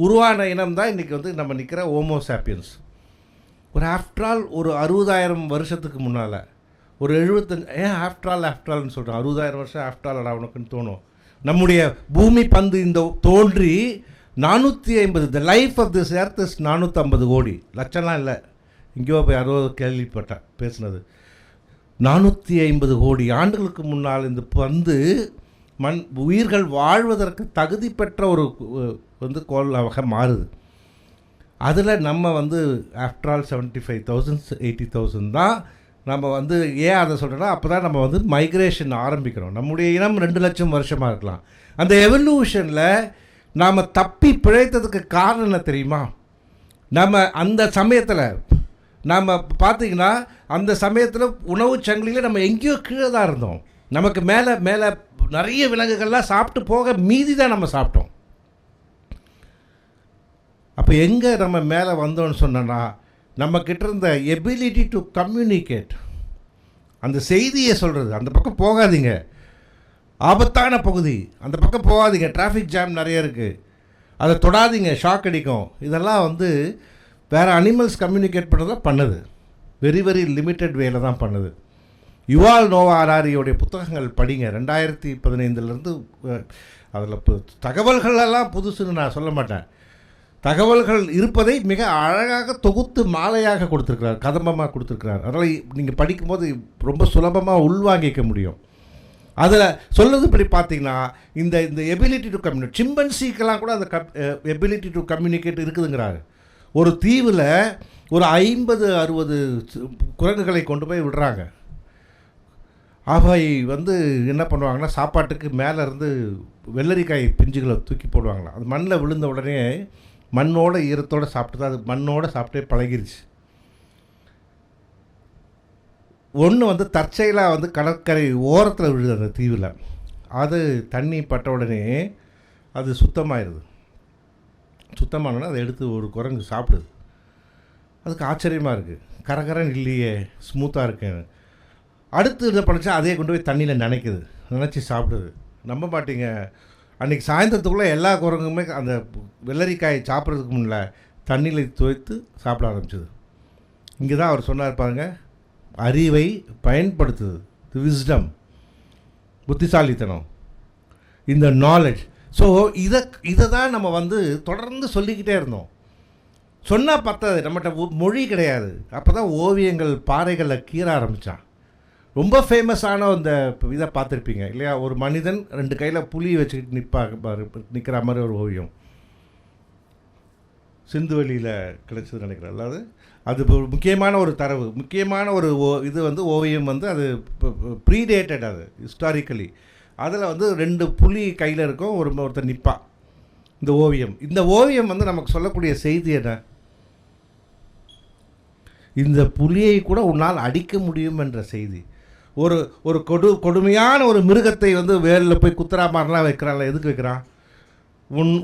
உருவான இனம் தான் இன்றைக்கி வந்து நம்ம நிற்கிற ஹோமோசாப்பியன்ஸ். ஒரு ஆஃப்டரால் ஒரு 60,000 வருஷத்துக்கு முன்னால், ஒரு 75, ஏன் ஆஃப்டரால்னு சொல்கிறேன், 60,000 வருஷம் ஆஃப்டரால் உனக்குன்னு தோணும். நம்முடைய பூமி பந்து இந்த தோன்றி 450, the life of this earth is 450 கோடி, லட்சம்லாம் இல்லை, இங்கேயோ போய் 60 கேள்விப்பட்டேன் பேசுனது. 450 கோடி ஆண்டுகளுக்கு முன்னால் இந்த பந்து உயிர்கள் வாழ்வதற்கு தகுதி பெற்ற ஒரு வந்து கோளாக மாறுது. அதில் நம்ம வந்து ஆஃப்டரால் 75,000 80,000 தான் நம்ம வந்து. ஏன் அதை சொல்கிறோன்னா, அப்போ தான் நம்ம வந்து மைக்ரேஷன் ஆரம்பிக்கிறோம். நம்முடைய இனம் 2 லட்சம் வருஷமாக இருக்கலாம். அந்த எவல்யூஷனில் நாம் தப்பி பிழைத்ததுக்கு காரணம் என்ன தெரியுமா? நம்ம அந்த சமயத்தில் நாம் பார்த்திங்கன்னா, அந்த சமயத்தில் உணவு சங்கிலியில் நம்ம எங்கேயோ கீழே தான் இருந்தோம். நமக்கு மேலே மேலே நிறைய விலங்குகள்லாம் சாப்பிட்டு போக மீதி தான் நம்ம சாப்பிட்டோம். அப்போ எங்கே நம்ம மேலே வந்தோன்னு சொன்னோன்னா, நம்மக்கிட்ட இருந்த எபிலிட்டி டு கம்யூனிகேட், அந்த செய்தியை சொல்கிறது. அந்த பக்கம் போகாதீங்க, ஆபத்தான பகுதி, அந்த பக்கம் போகாதீங்க, டிராஃபிக் ஜாம் நிறைய இருக்குது, அதை தொடாதீங்க, ஷாக் அடிக்கும். இதெல்லாம் வந்து வேறு அனிமல்ஸ் கம்யூனிகேட் பண்ணுறதா பண்ணுது, வெரி வெரி லிமிட்டட் வேல தான் பண்ணுது. யுவால் நோவா ஹராரியோடைய புத்தகங்கள் படிங்க, 2015 அதில் தகவல்களெல்லாம் புதுசுன்னு நான் சொல்ல மாட்டேன். தகவல்கள் இருப்பதை மிக அழகாக தொகுத்து மாலையாக கொடுத்துருக்கிறார், கதம்பமாக கொடுத்துருக்கிறார். அதனால் நீங்கள் படிக்கும்போது ரொம்ப சுலபமாக உள்வாங்கிக்க முடியும். அதில் சொல்லுறது இப்படி பார்த்தீங்கன்னா, இந்த எபிலிட்டி டு கம்யூனிகேட், சிம்பன்சிக்கெல்லாம் கூட அந்த எபிலிட்டி டு கம்யூனிகேட் இருக்குதுங்கிறாரு. ஒரு தீவில் ஒரு 50-60 குரங்குகளை கொண்டு போய் விடுறாங்க. அவை வந்து என்ன பண்ணுவாங்கன்னா, சாப்பாட்டுக்கு மேலே இருந்து வெள்ளரிக்காய் பிஞ்சுகளை தூக்கி போடுவாங்களாம். அது மண்ணில் விழுந்த உடனே மண்ணோட ஈரத்தோடு சாப்பிட்டு தான், அது மண்ணோடு சாப்பிட்டே பழகிருச்சு. ஒன்று வந்து தற்செயலாக வந்து கடற்கரை ஓரத்தில் விழுது அந்த தீவில். அது தண்ணி பட்ட உடனே அது சுத்தமாகிடுது. சுத்தமானோன்னா அதை எடுத்து ஒரு குரங்கு சாப்பிடுது. அதுக்கு ஆச்சரியமாக இருக்குது, கரகரன்னு இல்லையே, ஸ்மூத்தாக இருக்கேன்னு. அடுத்து இதை படித்தா அதே கொண்டு போய் தண்ணியில் நினச்சி சாப்பிடுது. நம்ப மாட்டீங்க, அன்றைக்கி சாயந்தரத்துக்குள்ளே எல்லா குரங்குமே அந்த வெள்ளரிக்காயை சாப்பிட்றதுக்கு முன்னே தண்ணியில் துவைத்து சாப்பிட ஆரம்பிச்சிது. இங்கே தான் அவர் சொன்னார் பாருங்க, அறிவை பயன்படுத்துது, விஸ்டம், புத்திசாலித்தனம், இந்த நாலேஜ். ஸோ இதை தான் நம்ம வந்து தொடர்ந்து சொல்லிக்கிட்டே இருந்தோம். சொன்னால் பத்தாது, நம்மகிட்ட மொழி கிடையாது. அப்போ தான் ஓவியங்கள் பாறைகளில் கீற ஆரம்பித்தான். ரொம்ப ஃபேமஸான இந்த இதை பார்த்துருப்பீங்க இல்லையா? ஒரு மனிதன் 2 கையில் புளி வச்சுக்கிட்டு நிற்கிற மாதிரி ஒரு ஓவியம் சிந்துவெளியில் கிடைச்சது நினைக்கிறேன். அதாவது அது முக்கியமான ஒரு தரவு, முக்கியமான ஒரு இது வந்து ஓவியம் வந்து அது ப்ரீடேட்டட், அது ஹிஸ்டாரிக்கலி அதில் வந்து 2 புலி கையில் இருக்கும், ஒருத்தர் நிற்பா. இந்த ஓவியம் வந்து நமக்கு சொல்லக்கூடிய செய்தி என்ன? இந்த புலியை கூட உன்னால் அடிக்க முடியும் என்ற செய்தி. ஒரு கொடுமையான ஒரு மிருகத்தை வந்து வேலில் போய் குத்துறா மாதிரிலாம் வைக்கிறான்ல, எதுக்கு வைக்கிறான்?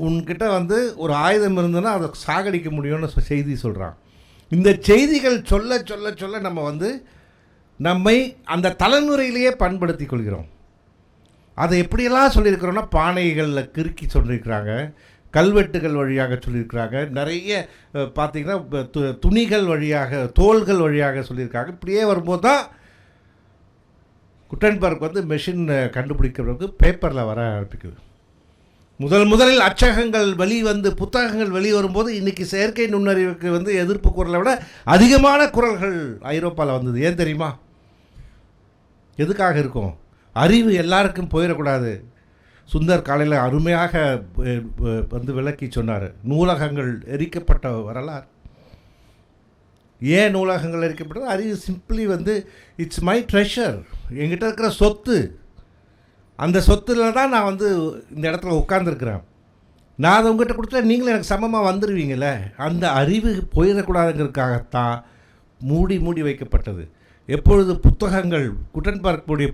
உன்கிட்ட வந்து ஒரு ஆயுதம் இருந்ததுன்னா அதை சாகடிக்க முடியும்னு செய்தி சொல்கிறான். இந்த செய்திகள் சொல்ல சொல்ல சொல்ல நம்ம வந்து நம்மை அந்த தலைமுறையிலேயே பண்படுத்தி கொள்கிறோம். அதை எப்படியெல்லாம் சொல்லியிருக்கிறோன்னா, பானைகளில் கிறுக்கி சொல்லியிருக்கிறாங்க, கல்வெட்டுகள் வழியாக சொல்லியிருக்கிறாங்க, நிறைய பார்த்திங்கன்னா துணிகள் வழியாக, தோள்கள் வழியாக சொல்லியிருக்காங்க. இப்படியே வரும்போது தான் குட்டன்பர்க் வந்து மெஷின் கண்டுபிடிக்கிறதுக்கு பேப்பரில் வர ஆரம்பிக்குது. முதலில் அச்சகங்கள் புத்தகங்கள் வெளிவரும்போது இன்றைக்கி செயற்கை நுண்ணறிவுக்கு வந்து எதிர்ப்பு குரலை விட அதிகமான குரல்கள் ஐரோப்பாவில் வந்தது. ஏன் தெரியுமா? எதுக்காக இருக்கும்? அறிவு எல்லாருக்கும் போயிடக்கூடாது. சுந்தர் காலையில் அருமையாக வந்து விளக்கி சொன்னார். நூலகங்கள் எரிக்கப்பட்ட வரலாறு. ஏன் நூலகங்கள் எரிக்கப்பட்டது? அறிவு சிம்பிளி வந்து இட்ஸ் மை ட்ரெஷர், என்கிட்ட இருக்கிற சொத்து. அந்த சொத்தில் தான் நான் வந்து இந்த இடத்துல உட்காந்துருக்குறேன். நான் அதை உங்கள்கிட்ட கொடுத்தா நீங்களும் எனக்கு சமமாக வந்துடுவீங்களே. அந்த அறிவு போயிடக்கூடாதுங்கிறதுக்காகத்தான் மூடி வைக்கப்பட்டது. எப்பொழுது புத்தகங்கள் குட்டன்பர்க்குடைய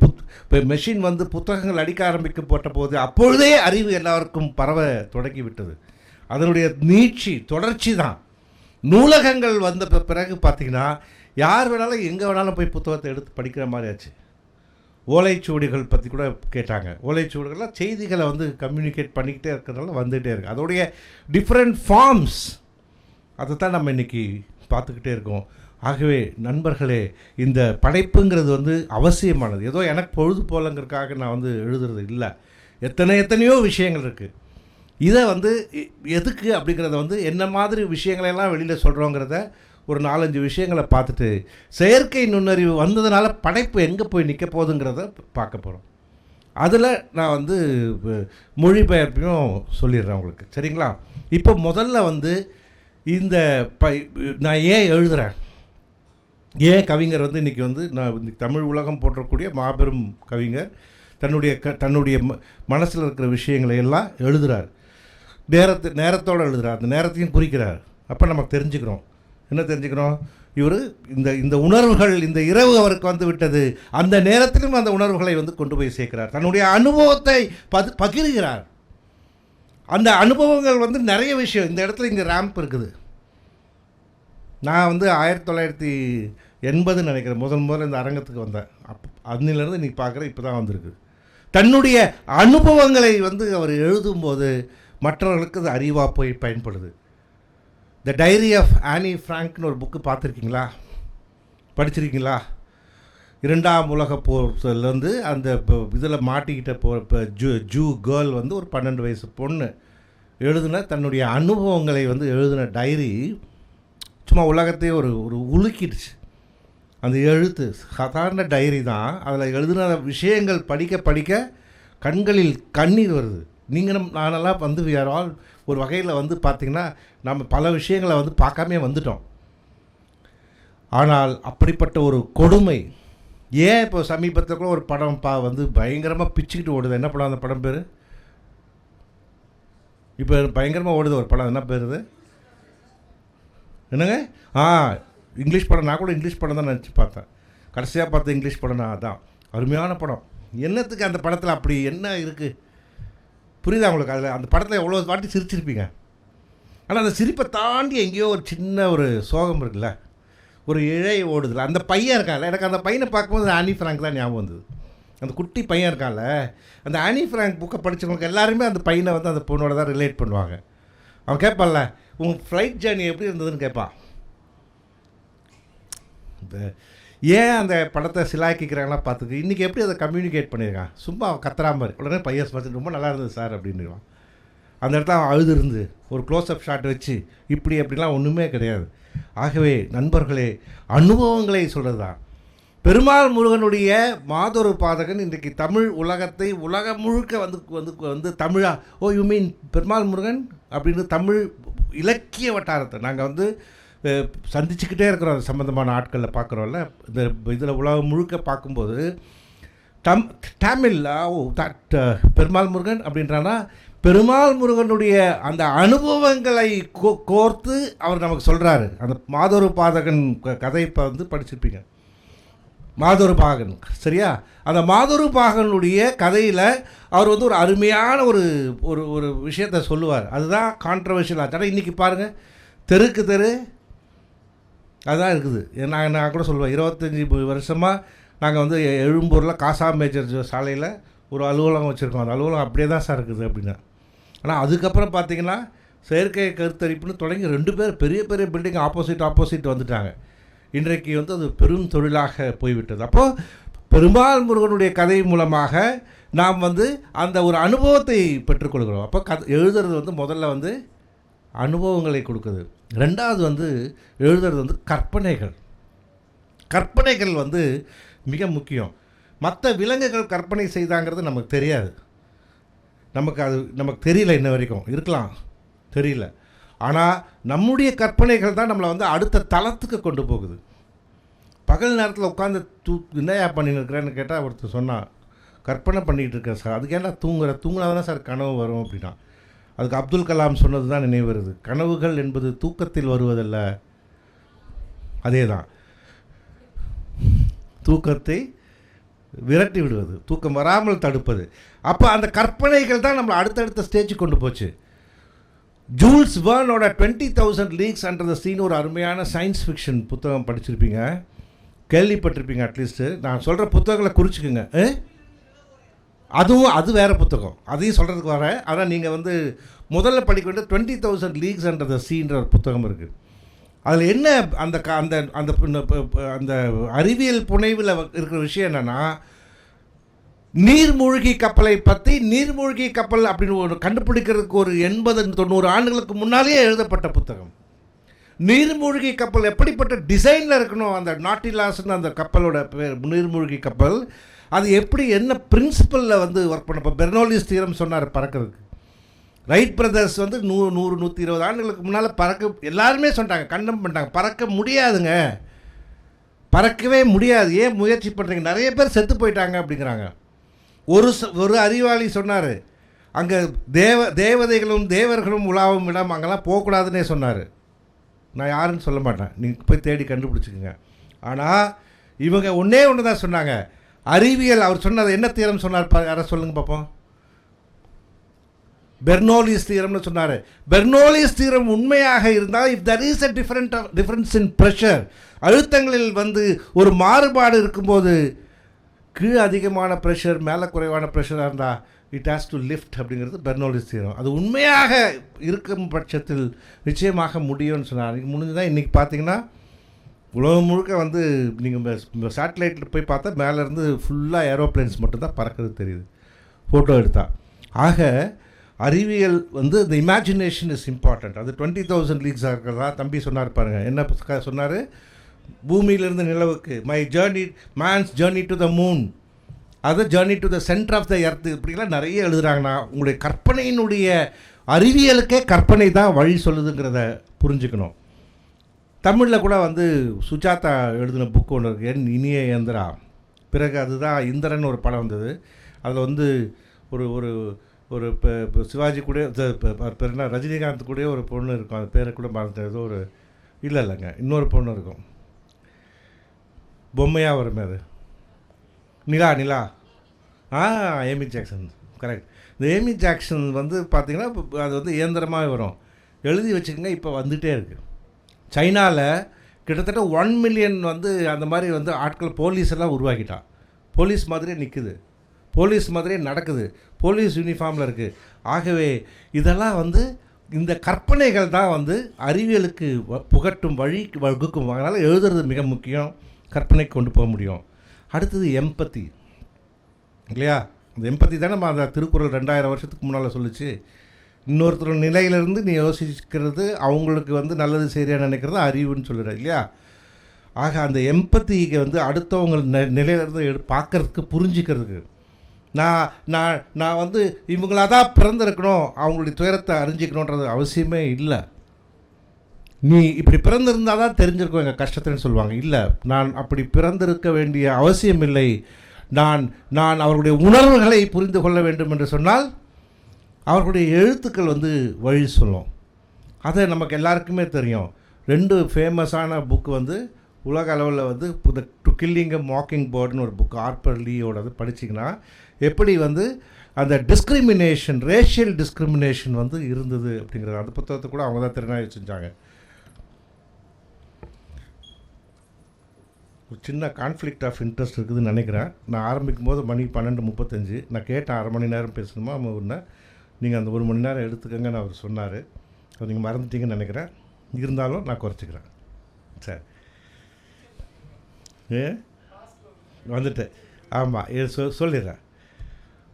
மெஷின் வந்து புத்தகங்கள் அடிக்க ஆரம்பிக்கப்பட்ட போது அப்பொழுதே அறிவு எல்லாருக்கும் பரவ தொடங்கிவிட்டது. அதனுடைய தொடர்ச்சி தான். நூலகங்கள் வந்த பிறகு பார்த்திங்கன்னா யார் வேணாலும் எங்கே வேணாலும் போய் புத்தகத்தை எடுத்து படிக்கிற மாதிரி ஆச்சு. ஓலைச்சுவடிகள் பற்றி கூட கேட்டாங்க. ஓலைச்சுவடிகள்லாம் செய்திகளை வந்து கம்யூனிகேட் பண்ணிக்கிட்டே இருக்கிறதால வந்துகிட்டே இருக்குது. அதோடைய டிஃப்ரெண்ட் ஃபார்ம்ஸ் அதை தான் நம்ம இன்றைக்கி பார்த்துக்கிட்டே இருக்கோம். ஆகவே நண்பர்களே, இந்த படைப்புங்கிறது வந்து அவசியமானது. ஏதோ எனக்கு பொழுது போலங்கிறதுக்காக நான் வந்து எழுதுறது இல்லை. எத்தனையோ விஷயங்கள் இருக்குது. இதை வந்து எதுக்கு அப்படிங்கிறத வந்து என்ன மாதிரி விஷயங்களெல்லாம் வெளியில் சொல்கிறோங்கிறத ஒரு 4-5 விஷயங்களை பார்த்துட்டு, செயற்கை நுண்ணறிவு வந்ததுனால படைப்பு எங்கே போய் நிற்க போகுதுங்கிறத பார்க்க போகிறோம். அதில் நான் வந்து மொழிபெயர்ப்பையும் சொல்லிடுறேன் உங்களுக்கு, சரிங்களா? இப்போ முதல்ல வந்து இந்த நான் ஏன் எழுதுகிறேன், ஏன் கவிஞர் வந்து இன்றைக்கி வந்து நான் தமிழ் உலகம் போற்றக்கூடிய மாபெரும் கவிஞர் தன்னுடைய மனசில் இருக்கிற விஷயங்களை எல்லாம் எழுதுகிறார். நேரத்தோடு எழுதுகிறார், அந்த நேரத்தையும் குறிக்கிறார். அப்போ நமக்கு தெரிஞ்சுக்கிறோம், என்ன தெரிஞ்சுக்கிறோம்? இவர் இந்த உணர்வுகள், இந்த இரவு அவருக்கு வந்து விட்டது, அந்த நேரத்திலும் அந்த உணர்வுகளை வந்து கொண்டு போய் சேர்க்கிறார். தன்னுடைய அனுபவத்தை பகிர்கிறார். அந்த அனுபவங்கள் வந்து நிறைய விஷயம். இந்த இடத்துல இங்கே ரேம்ப் இருக்குது. நான் வந்து 1980 நினைக்கிறேன் முதல்ல இந்த அரங்கத்துக்கு வந்தேன். அன்னிலேருந்து இன்றைக்கி பார்க்குறேன், இப்போ தான் வந்திருக்கு. தன்னுடைய அனுபவங்களை வந்து அவர் எழுதும்போது மற்றவர்களுக்கு அது அறிவாக போய் பயன்படுது. த டைரி ஆஃப் ஆனி ஃப்ராங்க்னு ஒரு புக்கு பார்த்துருக்கீங்களா, படிச்சிருக்கீங்களா? 2ஆம் உலகப் போர்லேருந்து அந்த இதில் மாட்டிக்கிட்ட ஜூ கேர்ள் வந்து ஒரு 12 வயசு பொண்ணு எழுதின தன்னுடைய அனுபவங்களை வந்து எழுதின டைரி சும்மா உலகத்தையே ஒரு உலுக்கிடுச்சு. அந்த எழுத்து சாதாரண டைரி தான். அதில் எழுதின விஷயங்கள் படிக்க கண்களில் கண்ணீர் வருது. நானெல்லாம் வந்து ஒரு வகையில் வந்து பார்த்திங்கன்னா நம்ம பல விஷயங்களை வந்து பார்க்காமே வந்துட்டோம். ஆனால் அப்படிப்பட்ட ஒரு கொடுமை ஏன் இப்போ சமீபத்தில் கூட ஒரு படம் வந்து பயங்கரமாக பிச்சுக்கிட்டு ஓடுது. என்ன படம்? அந்த படம் பேர் இப்போ பயங்கரமாக ஓடுது ஒரு படம். என்ன பேர் இது? என்னங்க? இங்கிலீஷ் படம். நான் கூட இங்கிலீஷ் படம் தான் நினச்சி பார்த்தேன். கடைசியாக பார்த்த இங்கிலீஷ் படம் நான் அதான். அருமையான படம். என்னத்துக்கு அந்த படத்தில் அப்படி என்ன இருக்குது புரியுதா உங்களுக்கு? அதில் அந்த படத்தில் எவ்வளோ வாட்டி சிரிச்சிருப்பீங்க. ஆனால் அந்த சிரிப்பை தாண்டி எங்கேயோ ஒரு சின்ன ஒரு சோகம் இருக்குல்ல, ஒரு இழை ஓடுதில்ல. அந்த பையன் இருக்கான்ல, எனக்கு அந்த பையனை பார்க்கும்போது ஆனி ஃப்ராங்க் தான் ஞாபகம் வந்தது. அந்த குட்டி பையன் இருக்கான்ல, அந்த ஆனி ஃப்ராங்க் புக்கை படித்தவங்களுக்கு எல்லாருமே அந்த பையனை வந்து அந்த பொண்ணோட தான் ரிலேட் பண்ணுவாங்க. அவன் கேட்பான்ல, உங்கள் ஃப்ளைட் ஜேர்னி எப்படி இருந்ததுன்னு கேட்பான். ஏன் அந்த படத்தை சிலாக்கிக்கிறாங்களா பார்த்துக்கு. இன்றைக்கி எப்படி அதை கம்யூனிகேட் பண்ணியிருக்கான், சும்மா கத்துறா மாதிரி. உடனே பையன் பார்த்து ரொம்ப நல்லா இருந்தது சார் அப்படின்னுவான். அந்த இடத்துல அவன் அழுதுருந்து ஒரு க்ளோஸ்அப் ஷாட் வச்சு இப்படி அப்படிலாம் ஒன்றுமே கிடையாது. ஆகவே நண்பர்களே, அனுபவங்களை சொல்கிறது தான். பெருமாள் முருகனுடைய மாதொரு பாதகன் இன்றைக்கு தமிழ் உலகத்தை உலகம் முழுக்க வந்து தமிழா யூ மீன் பெருமாள் முருகன் அப்படின்னு தமிழ் இலக்கிய வட்டாரத்தை நாங்கள் வந்து சந்திச்சுக்கிட்டே இருக்கிறோம். அது சம்மந்தமான ஆட்களில் பார்க்குறோம்ல, இந்த இதில் உலகம் முழுக்க பார்க்கும்போது தமிழ் பெருமாள் முருகன் அப்படின்றானா, பெருமாள் முருகனுடைய அந்த அனுபவங்களை கோர்த்து அவர் நமக்கு சொல்கிறாரு. அந்த மாதொரு பாதகன் கதை இப்போ வந்து படிச்சிருப்பீங்க, மாதொரு பாகன், சரியா? அந்த மாதொரு பாகனுடைய கதையில் அவர் வந்து ஒரு அருமையான ஒரு ஒரு ஒரு விஷயத்தை சொல்லுவார். அதுதான் கான்ட்ரவர்ஷியல் ஆச்சு. ஆனால் இன்றைக்கி பாருங்கள், தெருக்கு தெரு அதுதான் இருக்குது. நான் கூட சொல்லுவேன், 25 வருஷமாக நாங்கள் வந்து எழும்பூரில் காசா மேஜர் சாலையில் ஒரு அலுவலகம் வச்சுருக்கோம். அந்த அலுவலகம் அப்படியே தான் சார் இருக்குது அப்படின்னா. ஆனால் அதுக்கப்புறம் பார்த்தீங்கன்னா செயற்கை கருத்தரிப்புன்னு தொடங்கி 2 பேர் பெரிய பெரிய பில்டிங் ஆப்போசிட் வந்துட்டாங்க. இன்றைக்கு வந்து அது பெரும் தொழிலாக போய்விட்டது. அப்போது பெருமாள் முருகனுடைய கதை மூலமாக நாம் வந்து அந்த ஒரு அனுபவத்தை பெற்றுக்கொள்கிறோம். அப்போ எழுதுறது வந்து முதல்ல வந்து அனுபவங்களை கொடுக்குது. ரெண்டாவது வந்து எழுதுறது வந்து கற்பனைகள் வந்து மிக முக்கியம். மற்ற விலங்குகள் கற்பனை செய்தாங்கிறது நமக்கு தெரியாது, நமக்கு தெரியல, இன்ன வரைக்கும் இருக்கலாம், தெரியல. ஆனால் நம்முடைய கற்பனைகள் தான் நம்மளை வந்து அடுத்த தளத்துக்கு கொண்டு போகுது. பகல் நேரத்தில் உட்காந்து என்னையா பண்ணின்னு இருக்கிறேன்னு கேட்டால் ஒருத்தர் சொன்னான், கற்பனை பண்ணிகிட்டு இருக்கேன் சார். அதுக்கு ஏன்னா தூங்கினா தானே சார் கனவு வரும் அப்படின்னா. அதுக்கு அப்துல் கலாம் சொன்னது தான் நினைவு வருது, கனவுகள் என்பது தூக்கத்தில் வருவதல்ல, அதே தான் தூக்கத்தை விரட்டி விடுவது, தூக்கம் வராமல் தடுப்பது. அப்போ அந்த கற்பனைகள் தான் நம்மளை அடுத்தடுத்த ஸ்டேஜுக்கு கொண்டு போச்சு. ஜூல்ஸ் வேர்னோட 20,000 Leagues Under the Sea ஒரு அருமையான சயின்ஸ் ஃபிக்ஷன் புத்தகம் படிச்சிருப்பீங்க, கேள்விப்பட்டிருப்பீங்க அட்லீஸ்ட்டு. நான் சொல்கிற புத்தகங்களை குறிச்சிக்குங்க. அது வேறு புத்தகம், அதையும் சொல்கிறதுக்கு வரேன். ஆனால் நீங்கள் வந்து முதல்ல படிக்க வேண்டிய 20,000 Leagues Under the Seaன்ற ஒரு புத்தகம் இருக்குது. அதில் என்ன அந்த அந்த அந்த அந்த அறிவியல் புனைவில் இருக்கிற விஷயம் என்னென்னா, நீர்மூழ்கி கப்பலை பற்றி, நீர்மூழ்கி கப்பல் அப்படின்னு ஒரு கண்டுபிடிக்கிறதுக்கு ஒரு 80-90 ஆண்டுகளுக்கு முன்னாலேயே எழுதப்பட்ட புத்தகம். நீர்மூழ்கி கப்பல் எப்படிப்பட்ட டிசைனில் இருக்கணும், அந்த நாட்டிலாஸ்ன்னு அந்த கப்பலோட பேர், நீர்மூழ்கி கப்பல், அது எப்படி என்ன பிரின்சிபலில் வந்து ஒர்க் பண்ண. இப்போ பெர்னோலிஸ் தியரம் சொன்னார் பறக்கிறதுக்கு. ரைட் பிரதர்ஸ் வந்து 100-120 ஆண்டுகளுக்கு முன்னால் எல்லாருமே சொன்னாங்க, கண்டம் பண்ணிட்டாங்க, பறக்க முடியாதுங்க, பறக்கவே முடியாது, ஏன் முயற்சி பண்ணுறீங்க, நிறைய பேர் செத்து போயிட்டாங்க அப்படிங்கிறாங்க. ஒரு அறிவாளி சொன்னார், அங்கே தேவதைகளும் தேவர்களும் உலாவும் இடம், அங்கெல்லாம் போகக்கூடாதுன்னே சொன்னார். நான் யாருன்னு சொல்ல மாட்டேன், நீங்கள் போய் தேடி கண்டுபிடிச்சிக்கோங்க. ஆனால் இவங்க ஒன்று தான் சொன்னாங்க, அறிவியல். அவர் சொன்னது என்ன தீரம் சொன்னார், யாரை சொல்லுங்க பார்ப்போம். பெர்னோலிஸ் தீரம்னு சொன்னார். பெர்னோலிஸ் தீரம் உண்மையாக இருந்தால், if there is a difference in pressure, அழுத்தங்களில் வந்து ஒரு மாறுபாடு இருக்கும்போது, கீழே அதிகமான ப்ரெஷர் மேலே குறைவான ப்ரெஷராக இருந்தால் இட் ஹேஸ் டு லிஃப்ட் அப்படிங்கிறது பெர்னோலிஸ் தீரம். அது உண்மையாக இருக்கும் பட்சத்தில் நிச்சயமாக முடியும்னு சொன்னார். இன்றைக்கி முடிஞ்சுதான். இன்றைக்கி பார்த்தீங்கன்னா உலகம் முழுக்க வந்து நீங்கள் சேட்டலைட்டில் போய் பார்த்தா மேலேருந்து ஃபுல்லாக ஏரோப்ளைன்ஸ் மட்டும்தான் பறக்கிறது தெரியுது, ஃபோட்டோ எடுத்தால். ஆக அறிவியல் வந்து இந்த இமேஜினேஷன் இஸ் இம்பார்ட்டண்ட். அது 20,000 Leagues இருக்கிறதா தம்பி சொன்னார் பாருங்கள். என்ன சொன்னார், பூமியிலிருந்து நிலவுக்கு, man's journey to the moon, அது journey to the centre of the earth, இப்படிலாம் நிறைய எழுதுகிறாங்கன்னா உங்களுடைய கற்பனையினுடைய அறிவியலுக்கே கற்பனை தான் வழி சொல்லுதுங்கிறத புரிஞ்சுக்கணும். தமிழில் கூட வந்து சுஜாதா எழுதின புக்கு ஒன்று இருக்குது, என் இனிய இயந்திரா. பிறகு அதுதான் இந்திரன் ஒரு படம் வந்தது. அதில் வந்து ஒரு ஒரு ஒரு இப்போ சிவாஜி கூட பேருனா ரஜினிகாந்த் கூட ஒரு பொண்ணு இருக்கும், அது பேரை கூட மறந்து, ஏதோ ஒரு இல்லைங்க இன்னொரு பொண்ணு இருக்கும், பொம்மையாக வருமே, அது நிலா ஏமி ஜாக்சன், கரெக்ட். இந்த ஏமி ஜாக்சன் வந்து பார்த்திங்கன்னா அது வந்து இயந்திரமாகவே வரும், எழுதி வச்சுக்கோங்க. இப்போ வந்துகிட்டே இருக்குது. சைனாவில் கிட்டத்தட்ட 1 மில்லியன் வந்து அந்த மாதிரி வந்து ஆட்கள் போலீஸ் எல்லாம் உருவாக்கிட்டான். போலீஸ் மாதிரியே நிற்குது, போலீஸ் மாதிரியே நடக்குது, போலீஸ் யூனிஃபார்மில் இருக்குது. ஆகவே இதெல்லாம் வந்து இந்த கற்பனைகள் தான் வந்து அறிவியலுக்கு புகட்டும் வழி வகுக்கும். அதனால் எழுதுறது மிக முக்கியம், கற்பனை கொண்டு போக முடியும். அடுத்தது எம்பத்தி இல்லையா? அந்த எம்பத்தி தானே நம்ம அந்த திருக்குறள் 2000 வருஷத்துக்கு முன்னால் சொல்லிச்சு. இன்னொருத்தர் நிலையிலேருந்து நீ யோசிக்கிறது, அவங்களுக்கு வந்து நல்லது சரியாக நினைக்கிறது அறிவுன்னு சொல்லிடுற இல்லையா? ஆக அந்த எம்பத்திக்கு வந்து அடுத்தவங்க நிலையிலேருந்து பார்க்குறதுக்கு, புரிஞ்சிக்கிறதுக்கு, நான் வந்து இவங்களாக தான் பிறந்திருக்கணும், அவங்களுடைய துயரத்தை அறிஞ்சிக்கணுன்றது அவசியமே இல்லை. நீ இப்படி பிறந்திருந்தால் தான் தெரிஞ்சிருக்கும் எங்கள் கஷ்டத்தைன்னு சொல்லுவாங்க. இல்லை, நான் அப்படி பிறந்திருக்க வேண்டிய அவசியம் இல்லை, நான் அவர்களுடைய உணர்வுகளை புரிந்து கொள்ள வேண்டும் என்று சொன்னால் அவர்களுடைய எழுத்துக்கள் வந்து வழி சொல்லும். அது நமக்கு எல்லாருக்குமே தெரியும். 2 ஃபேமஸான புக்கு வந்து உலக அளவில் வந்து டு கில்லிங் எ மாக்கிங் பேர்டுன்னு ஒரு புக் ஆர்பர் லீயோடது படிச்சிங்கன்னா எப்படி வந்து அந்த டிஸ்கிரிமினேஷன், ரேஷியல் டிஸ்கிரிமினேஷன் வந்து இருந்தது அப்படிங்கிறது. அந்த புத்தகத்தை கூட அவங்க தான் திறனாய்வு செஞ்சாங்க. ஒரு சின்ன கான்ஃப்ளிக்ட் ஆஃப் இன்ட்ரெஸ்ட் இருக்குதுன்னு நினைக்கிறேன். நான் ஆரம்பிக்கும் போது மணி 12:35. நான் கேட்டேன் 1/2 மணி நேரம் பேசணுமா ஒன்று, நீங்கள் அந்த 1 மணி நேரம் எடுத்துக்கங்கன்னு அவர் சொன்னார். அது நீங்கள் மறந்துட்டீங்கன்னு நினைக்கிறேன். இருந்தாலும் நான் குறைச்சிக்கிறேன். சரி, வந்துட்டேன். ஆமாம், இது சொல்லிடுறேன்.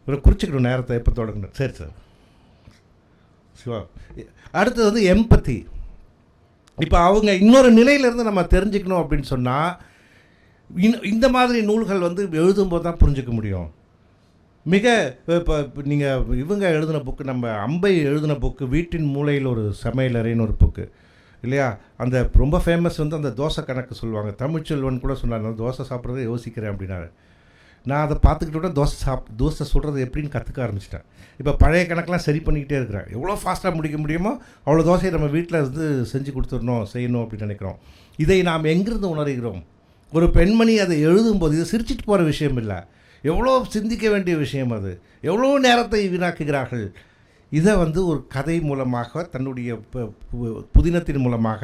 ஒரு குறிச்சிக்கணும் நேரத்தை எப்போ தொடங்கணும். சரி சார், சிவா. அடுத்தது வந்து எம்பத்தி. இப்போ அவங்க இன்னொரு நிலையிலேருந்து நம்ம தெரிஞ்சுக்கணும் அப்படின்னு சொன்னால் இந்த மாதிரி நூல்கள் வந்து எழுதும்போது தான் புரிஞ்சிக்க முடியும். மிக இப்போ நீங்கள் இவங்க எழுதின புக்கு, நம்ம அம்பை எழுதின புக்கு வீட்டின் மூலையில் ஒரு சமையலறைன்னு ஒரு புக்கு இல்லையா? அந்த ரொம்ப ஃபேமஸ் வந்து அந்த தோசை கணக்கு சொல்லுவாங்க. தமிழ்ச்செல்வன் கூட சொன்னார், நான் தோசை சாப்பிட்றதை யோசிக்கிறேன் அப்படின்னாரு. நான் அதை பார்த்துக்கிட்டு விட தோசை சுடுறது எப்படின்னு கற்றுக்க ஆரம்பிச்சிட்டேன். இப்போ பழைய கணக்கெலாம் சரி பண்ணிக்கிட்டே இருக்கிறேன். எவ்வளோ ஃபாஸ்ட்டாக முடிக்க முடியுமோ அவ்வளோ தோசையை நம்ம வீட்டில் இருந்து செஞ்சு கொடுத்துடணும், செய்யணும் அப்படின்னு நினைக்கிறோம். இதை நாம் எங்கிருந்து உணர்கிறோம்? ஒரு பெண்மணி அதை எழுதும்போது இது சிரிச்சிட்டு போகிற விஷயம் இல்லை, எவ்வளோ சிந்திக்க வேண்டிய விஷயம். அது எவ்வளோ நேரத்தை வீணாக்குகிறார்கள். இதை வந்து ஒரு கதை மூலமாக, தன்னுடைய புதினத்தின் மூலமாக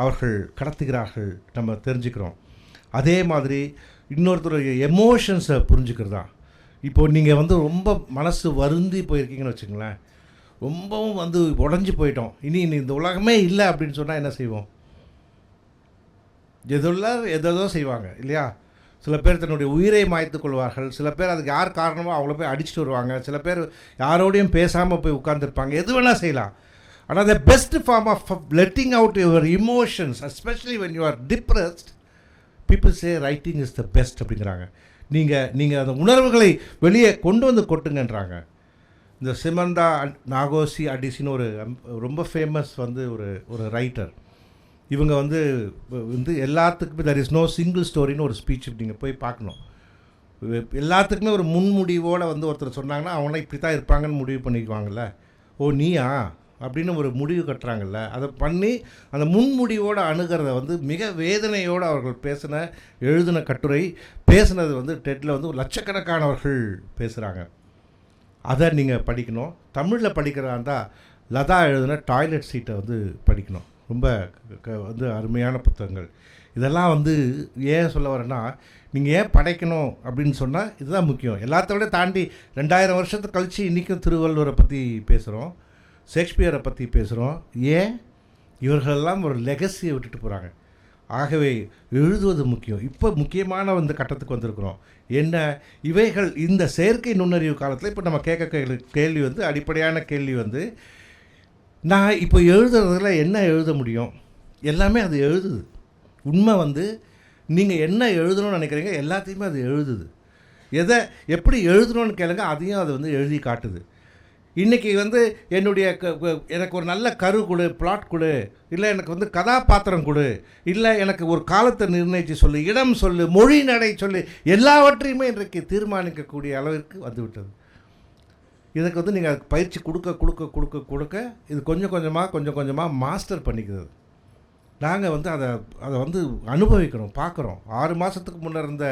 அவர்கள் கடத்துகிறார்கள், நம்ம தெரிஞ்சுக்கிறோம். அதே மாதிரி இன்னொருத்தருடைய எமோஷன்ஸை புரிஞ்சுக்கிறதா. இப்போது நீங்கள் வந்து ரொம்ப மனசு வருந்தி போயிருக்கீங்கன்னு வச்சுங்களேன், ரொம்பவும் வந்து உடஞ்சி போயிட்டோம், இனி இந்த உலகமே இல்லை அப்படின்னு சொன்னால் என்ன செய்வோம்? எதோ செய்வாங்க இல்லையா? சில பேர் தன்னுடைய உயிரை மாய்த்து கொள்வார்கள். சில பேர் அதுக்கு யார் காரணமோ அவங்கள போய் அடிச்சுட்டு வருவாங்க. சில பேர் யாரோடையும் பேசாமல் போய் உட்காந்துருப்பாங்க. எது வேணால் செய்யலாம். ஆனால் the best form of letting out your emotions, especially when you are depressed, people say writing is the best அப்படிங்கிறாங்க. நீங்கள் அந்த உணர்வுகளை வெளியே கொண்டு வந்து கொட்டுங்கன்றாங்க. இந்த சிமந்தா நாகோசி அடிசின்னு ஒரு ரொம்ப ஃபேமஸ் வந்து ஒரு ரைட்டர். இவங்க வந்து எல்லாத்துக்குமே தெர் இஸ் நோ சிங்கிள் ஸ்டோரின்னு ஒரு ஸ்பீச் நீங்கள் போய் பார்க்கணும். எல்லாத்துக்குமே ஒரு முன்முடிவோடு வந்து ஒருத்தர் சொன்னாங்கன்னா அவங்களாம் இப்படி தான் இருப்பாங்கன்னு முடிவு பண்ணிக்குவாங்கள்ல. ஓ நீயா அப்படின்னு ஒரு முடிவு கட்டுறாங்கல்ல, அதை பண்ணி அந்த முன்முடிவோடு அணுகிறத வந்து மிக வேதனையோடு அவர்கள் எழுதின கட்டுரை பேசுனது வந்து டெட்டில் வந்து ஒரு லட்சக்கணக்கானவர்கள் பேசுகிறாங்க. அதை நீங்கள் படிக்கணும். தமிழில் படிக்கிறதா இருந்தால் லதா எழுதின டாய்லெட் சீட்டை வந்து படிக்கணும். ரொம்ப வந்து அருமையான புத்தகங்கள். இதெல்லாம் வந்து ஏன் சொல்ல வரேன்னா, நீங்கள் ஏன் படைக்கணும் அப்படின்னு சொன்னால் இதுதான் முக்கியம். எல்லாத்த விட தாண்டி 2000 வருஷத்துக்கு கழித்து இன்றைக்கும் திருவள்ளுவரை பற்றி பேசுகிறோம், ஷேக்ஸ்பியரை பற்றி பேசுகிறோம். ஏன்? இவர்களெல்லாம் ஒரு லெகசியை விட்டுட்டு போகிறாங்க. ஆகவே எழுதுவது முக்கியம். இப்போ முக்கியமான வந்து கட்டத்துக்கு வந்திருக்கிறோம். என்ன இவைகள் இந்த செயற்கை நுண்ணறிவு காலத்தில் இப்போ நம்ம கேட்க கேள்வி வந்து அடிப்படையான கேள்வி வந்து, நான் இப்போ எழுதுறதுல என்ன எழுத முடியும்? எல்லாமே அது எழுதுது. உண்மை வந்து நீங்கள் என்ன எழுதணும்னு நினைக்கிறீங்க எல்லாத்தையுமே அது எழுதுது. எதை எப்படி எழுதணும்னு கேளுங்க, அதையும் அது வந்து எழுதி காட்டுது. இன்றைக்கி வந்து எனக்கு ஒரு நல்ல கரு கொடு, பிளாட் கொடு, இல்லை எனக்கு வந்து கதாபாத்திரம் கொடு, இல்லை எனக்கு ஒரு காலத்தை நிர்ணயித்து சொல்லு, இடம் சொல்லு, மொழி நடை சொல்லு, எல்லாவற்றையுமே இன்றைக்கு தீர்மானிக்கக்கூடிய அளவிற்கு வந்துவிட்டது. இதுக்கு வந்து நீங்கள் பயிற்சி கொடுக்க இது கொஞ்சம் கொஞ்சமாக மாஸ்டர் பண்ணிக்கிறது. நாங்கள் வந்து அதை வந்து அனுபவிக்கிறோம், பார்க்குறோம். 6 மாதத்துக்கு முன்னர் இருந்த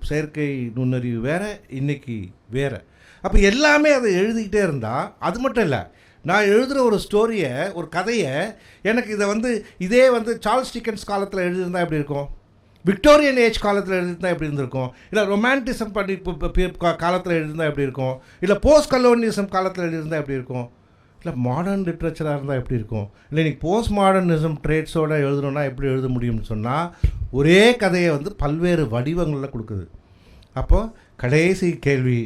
செயற்கை நுண்ணறிவு வேறு, இன்றைக்கி வேறு. அப்போ எல்லாமே அதை எழுதிக்கிட்டே இருந்தால் அது மட்டும் இல்லை, நான் எழுதுகிற ஒரு ஸ்டோரியை, ஒரு கதையை, எனக்கு இதை வந்து இதே வந்து சார்ல்ஸ் டிக்கன்ஸ் காலத்தில் எழுதியிருந்தால் எப்படி இருக்கும்? விக்டோரியன் ஏஜ் காலத்தில் எழுதியிருந்தால் எப்படி இருந்திருக்கும்? இல்லை ரொமான்டிசம் பண்ணி காலத்தில் எழுதியிருந்தால் எப்படி இருக்கும்? இல்லை போஸ்ட் கலோனிசம் காலத்தில் எழுதியிருந்தால் எப்படி இருக்கும்? இல்லை மாடர்ன் லிட்ரேச்சராக இருந்தால் எப்படி இருக்கும்? இல்லை இன்றைக்கி போஸ்ட் மாடர்னிசம் ட்ரேட்ஸோடு எழுதணுன்னா எப்படி எழுத முடியும்னு சொன்னால், ஒரே கதையை வந்து பல்வேறு வடிவங்களில் கொடுக்குது. அப்போது கடைசி கேள்வி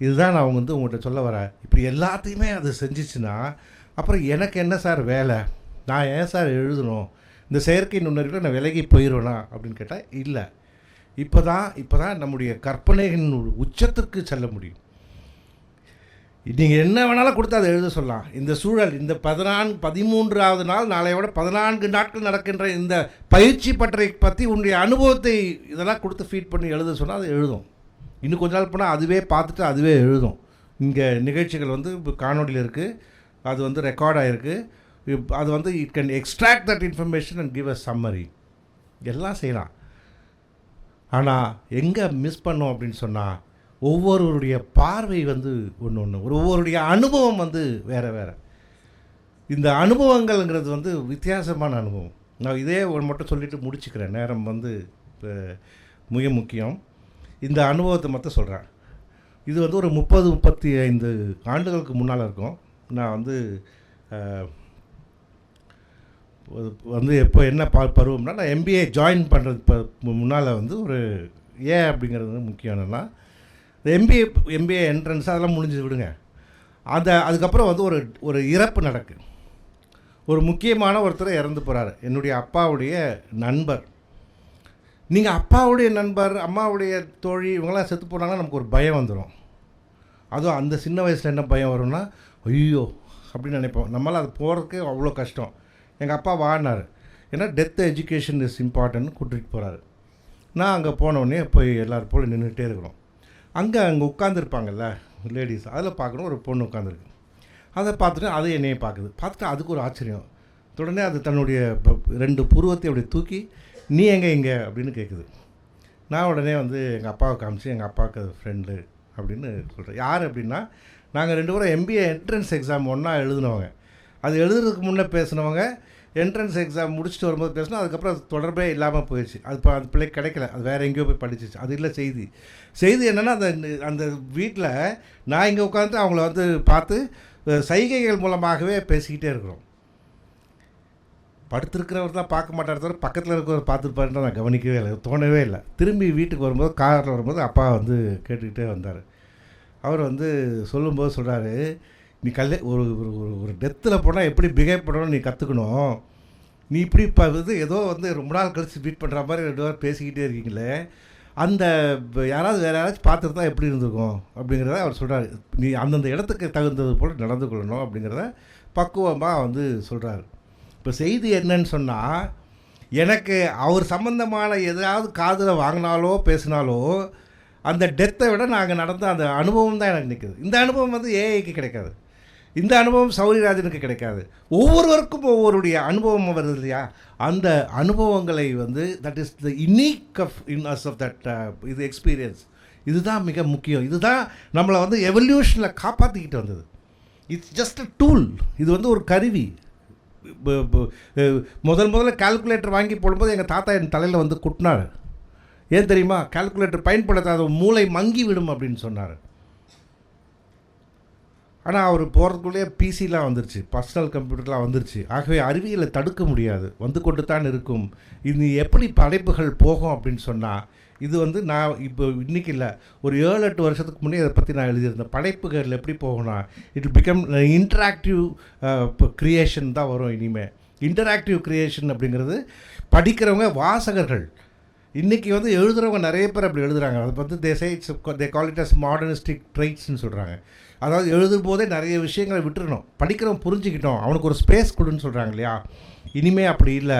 இதுதான் நான் வந்து உங்கள்கிட்ட சொல்ல வரேன். இப்படி எல்லாத்தையுமே அது செஞ்சிச்சுன்னா அப்புறம் எனக்கு என்ன சார் வேலை? நான் ஏன் சார் எழுதணும்? இந்த செயற்கை நுண்ணறிவில் நான் விலகி போயிடுவேனா அப்படின்னு கேட்டால் இல்லை. இப்போ தான் நம்முடைய கற்பனையின் உச்சத்துக்கு செல்ல முடியும். நீங்கள் என்ன வேணாலும் கொடுத்து அதை எழுத சொல்லலாம். இந்த சூழல், இந்த 13வது நாள், நாளையோட 14 நாட்கள் நடக்கின்ற இந்த பயிற்சி பற்றி உன்னுடைய அனுபவத்தை இதெல்லாம் கொடுத்து ஃபீட் பண்ணி எழுத சொன்னால் அது எழுதும். இன்னும் கொஞ்ச நாள் போனால் அதுவே பார்த்துட்டு அதுவே எழுதும். இங்கே நிகழ்ச்சிகள் வந்து இப்போ காணொலியில் இருக்குது, அது வந்து ரெக்கார்ட் ஆகிருக்கு. அது வந்து it can extract that information and give a summary. எல்லாம் செய்யலாம். ஆனால் எங்கே மிஸ் பண்ணோம் அப்படின்னு சொன்னால், ஒவ்வொருவருடைய பார்வை வந்து ஒன்று, ஒவ்வொருடைய அனுபவம் வந்து வேறு வேறு. இந்த அனுபவங்கள்ங்கிறது வந்து வித்தியாசமான அனுபவம். நான் இதே ஒரு மட்டும் சொல்லிவிட்டு முடிச்சுக்கிறேன், நேரம் வந்து இப்போ மிக முக்கியம். இந்த அனுபவத்தை மட்டும் சொல்கிறேன். இது வந்து ஒரு 30-35 ஆண்டுகளுக்கு முன்னால் இருக்கும். நான் வந்து எப்போ என்ன பருவம்னா, நான் MBA ஜாயின் பண்ணுறது முன்னால் வந்து ஒரு ஏன் அப்படிங்கிறது முக்கியம். என்னென்னா இந்த MBA என்ட்ரன்ஸ் அதெல்லாம் முடிஞ்சு விடுங்க. அதுக்கப்புறம் வந்து ஒரு இறப்பு நடக்கு. ஒரு முக்கியமான ஒருத்தர் இறந்து போகிறாரு, என்னுடைய அப்பாவுடைய நண்பர். நீங்கள் அப்பாவுடைய நண்பர், அம்மாவுடைய தோழி இவங்களாம் செத்து போனாங்கன்னா நமக்கு ஒரு பயம் வந்துடும். அதுவும் அந்த சின்ன வயசில் என்ன பயம் வரும்னா, ஐயோ அப்படின்னு நினைப்போம். நம்மளால் அது போகிறதுக்கு அவ்வளோ கஷ்டம். எங்கள் அப்பா வாழ்னார், ஏன்னா டெத் எஜுகேஷன் இஸ் இம்பார்ட்டன்ட்னு கூட்டிகிட்டு போகிறாரு. நான் அங்கே போனோடனே போய் எல்லோரும் போல் நின்றுட்டே இருக்கிறோம். அங்கே உட்காந்துருப்பாங்கல்ல லேடிஸ், அதில் பார்க்கணும் ஒரு பொண்ணு உட்காந்துருக்கு. அதை பார்த்துட்டு அது என்னையே பார்த்துட்டு அதுக்கு ஒரு ஆச்சரியம். உடனே அது தன்னுடைய 2 புருவத்தை அப்படி தூக்கி, நீ இங்கே அப்படின்னு கேட்குது. நான் உடனே வந்து எங்கள் அப்பாவை காமிச்சு, எங்கள் அப்பாவுக்கு அது ஃப்ரெண்டு அப்படின்னு சொல்கிறேன். யார் அப்படின்னா, நாங்கள் 2 பேரும் MBA என்ட்ரன்ஸ் எக்ஸாம் ஒன்றா எழுதினவங்க. அது எழுதுறதுக்கு முன்னே பேசினவங்க, என்ட்ரன்ஸ் எக்ஸாம் முடிச்சுட்டு வரும்போது பேசினோம். அதுக்கப்புறம் அது தொடர்பே இல்லாமல் போயிடுச்சு. அது பிள்ளைக்கு கிடைக்கல, அது வேறு எங்கேயோ போய் படிச்சிச்சு. அது இல்லை செய்தி என்னென்னா, அந்த வீட்டில் நான் இங்கே உட்காந்து அவங்கள வந்து பார்த்து சைகைகள் மூலமாகவே பேசிக்கிட்டே இருக்கிறோம். படுத்திருக்கிறவர் தான் பார்க்க மாட்டார் தவிர பக்கத்தில் இருக்கிறவர் பார்த்துருப்பாருன்னு நான் கவனிக்கவே இல்லை, தோணவே இல்லை. திரும்பி வீட்டுக்கு வரும்போது, காரில் வரும்போது அப்பா வந்து கேட்டுக்கிட்டே வந்தார். அவர் வந்து சொல்லும்போது சொல்கிறாரு, நீ ஒரு டெத்தில் போனால் எப்படி பிஹேவ் பண்ணணும்னு நீ கற்றுக்கணும். நீ இப்படி இது ஏதோ வந்து ரொம்ப நாள் கழித்து மீட் பண்ணுற மாதிரி 2 பேர் பேசிக்கிட்டே இருக்கீங்களே, அந்த யாராவது வேறு யாராச்சும் பார்த்துட்டு தான் எப்படி இருந்திருக்கும் அப்படிங்கிறத அவர் சொல்கிறார். நீ அந்தந்த இடத்துக்கு தகுந்தது போல் நடந்து கொள்ளணும் அப்படிங்கிறத பக்குவமாக வந்து சொல்கிறாரு. இப்போ செய்தி என்னன்னு சொன்னால், எனக்கு அவர் சம்பந்தமான எதாவது காதில் வாங்கினாலோ பேசினாலோ அந்த டெத்தை விட நாங்கள் நடந்த அந்த அனுபவம் தான் எனக்கு நிற்குது. இந்த அனுபவம் வந்து ஏஐக்கு கிடைக்காது, இந்த அனுபவம் சௌரிராஜனுக்கு கிடைக்காது. ஒவ்வொருவருக்கும் ஒவ்வொருடைய அனுபவம் வருது இல்லையா? அந்த அனுபவங்களை வந்து that is the uniqueness of that இது எக்ஸ்பீரியன்ஸ். இதுதான் மிக முக்கியம். இதுதான் நம்மளை வந்து எவல்யூஷனில் காப்பாற்றிக்கிட்டு வந்தது. It's just a tool. இது வந்து ஒரு கருவி. முதல்ல கால்குலேட்டர் வாங்கி போடும்போது எங்கள் தாத்தா என் தலையில் வந்து குட்டினார். ஏன் தெரியுமா? கால்குலேட்டர் பயன்படுத்தாத மூளை மங்கி விடும் அப்படின்னு சொன்னார். ஆனால் அவர் போகிறதுக்குள்ளேயே பிசிலாம் வந்துருச்சு, பர்சனல் கம்ப்யூட்டர்லாம் வந்துருச்சு. ஆகவே அறிவியலை தடுக்க முடியாது, வந்து கொண்டு தான் இருக்கும். இது எப்படி படைப்புகள் போகும் அப்படின்னு சொன்னால், இது வந்து நான் இப்போ இன்றைக்கி இல்லை, ஒரு 7-8 வருஷத்துக்கு முன்னே இதை பற்றி நான் எழுதியிருந்தேன். படைப்புகள் எப்படி போகும்னா, இட் பிகம் இன்டராக்டிவ் க்ரியேஷன் தான் வரும் இனிமேல். இன்டராக்டிவ் க்ரியேஷன் அப்படிங்கிறது படிக்கிறவங்க, வாசகர்கள். இன்றைக்கி வந்து எழுதுகிறவங்க நிறைய பேர் அப்படி எழுதுகிறாங்க. அதை வந்து தே கால் இட் அஸ் மாடர்னிஸ்டிக் ட்ரைட்ஸ்ன்னு சொல்கிறாங்க. அதாவது எழுதும் போதே நிறைய விஷயங்களை விட்டுறணும், படிக்கிறவன் புரிஞ்சுக்கிட்டோம், அவனுக்கு ஒரு ஸ்பேஸ் கொடுன்னு சொல்கிறாங்க இல்லையா? இனிமேல் அப்படி இல்லை.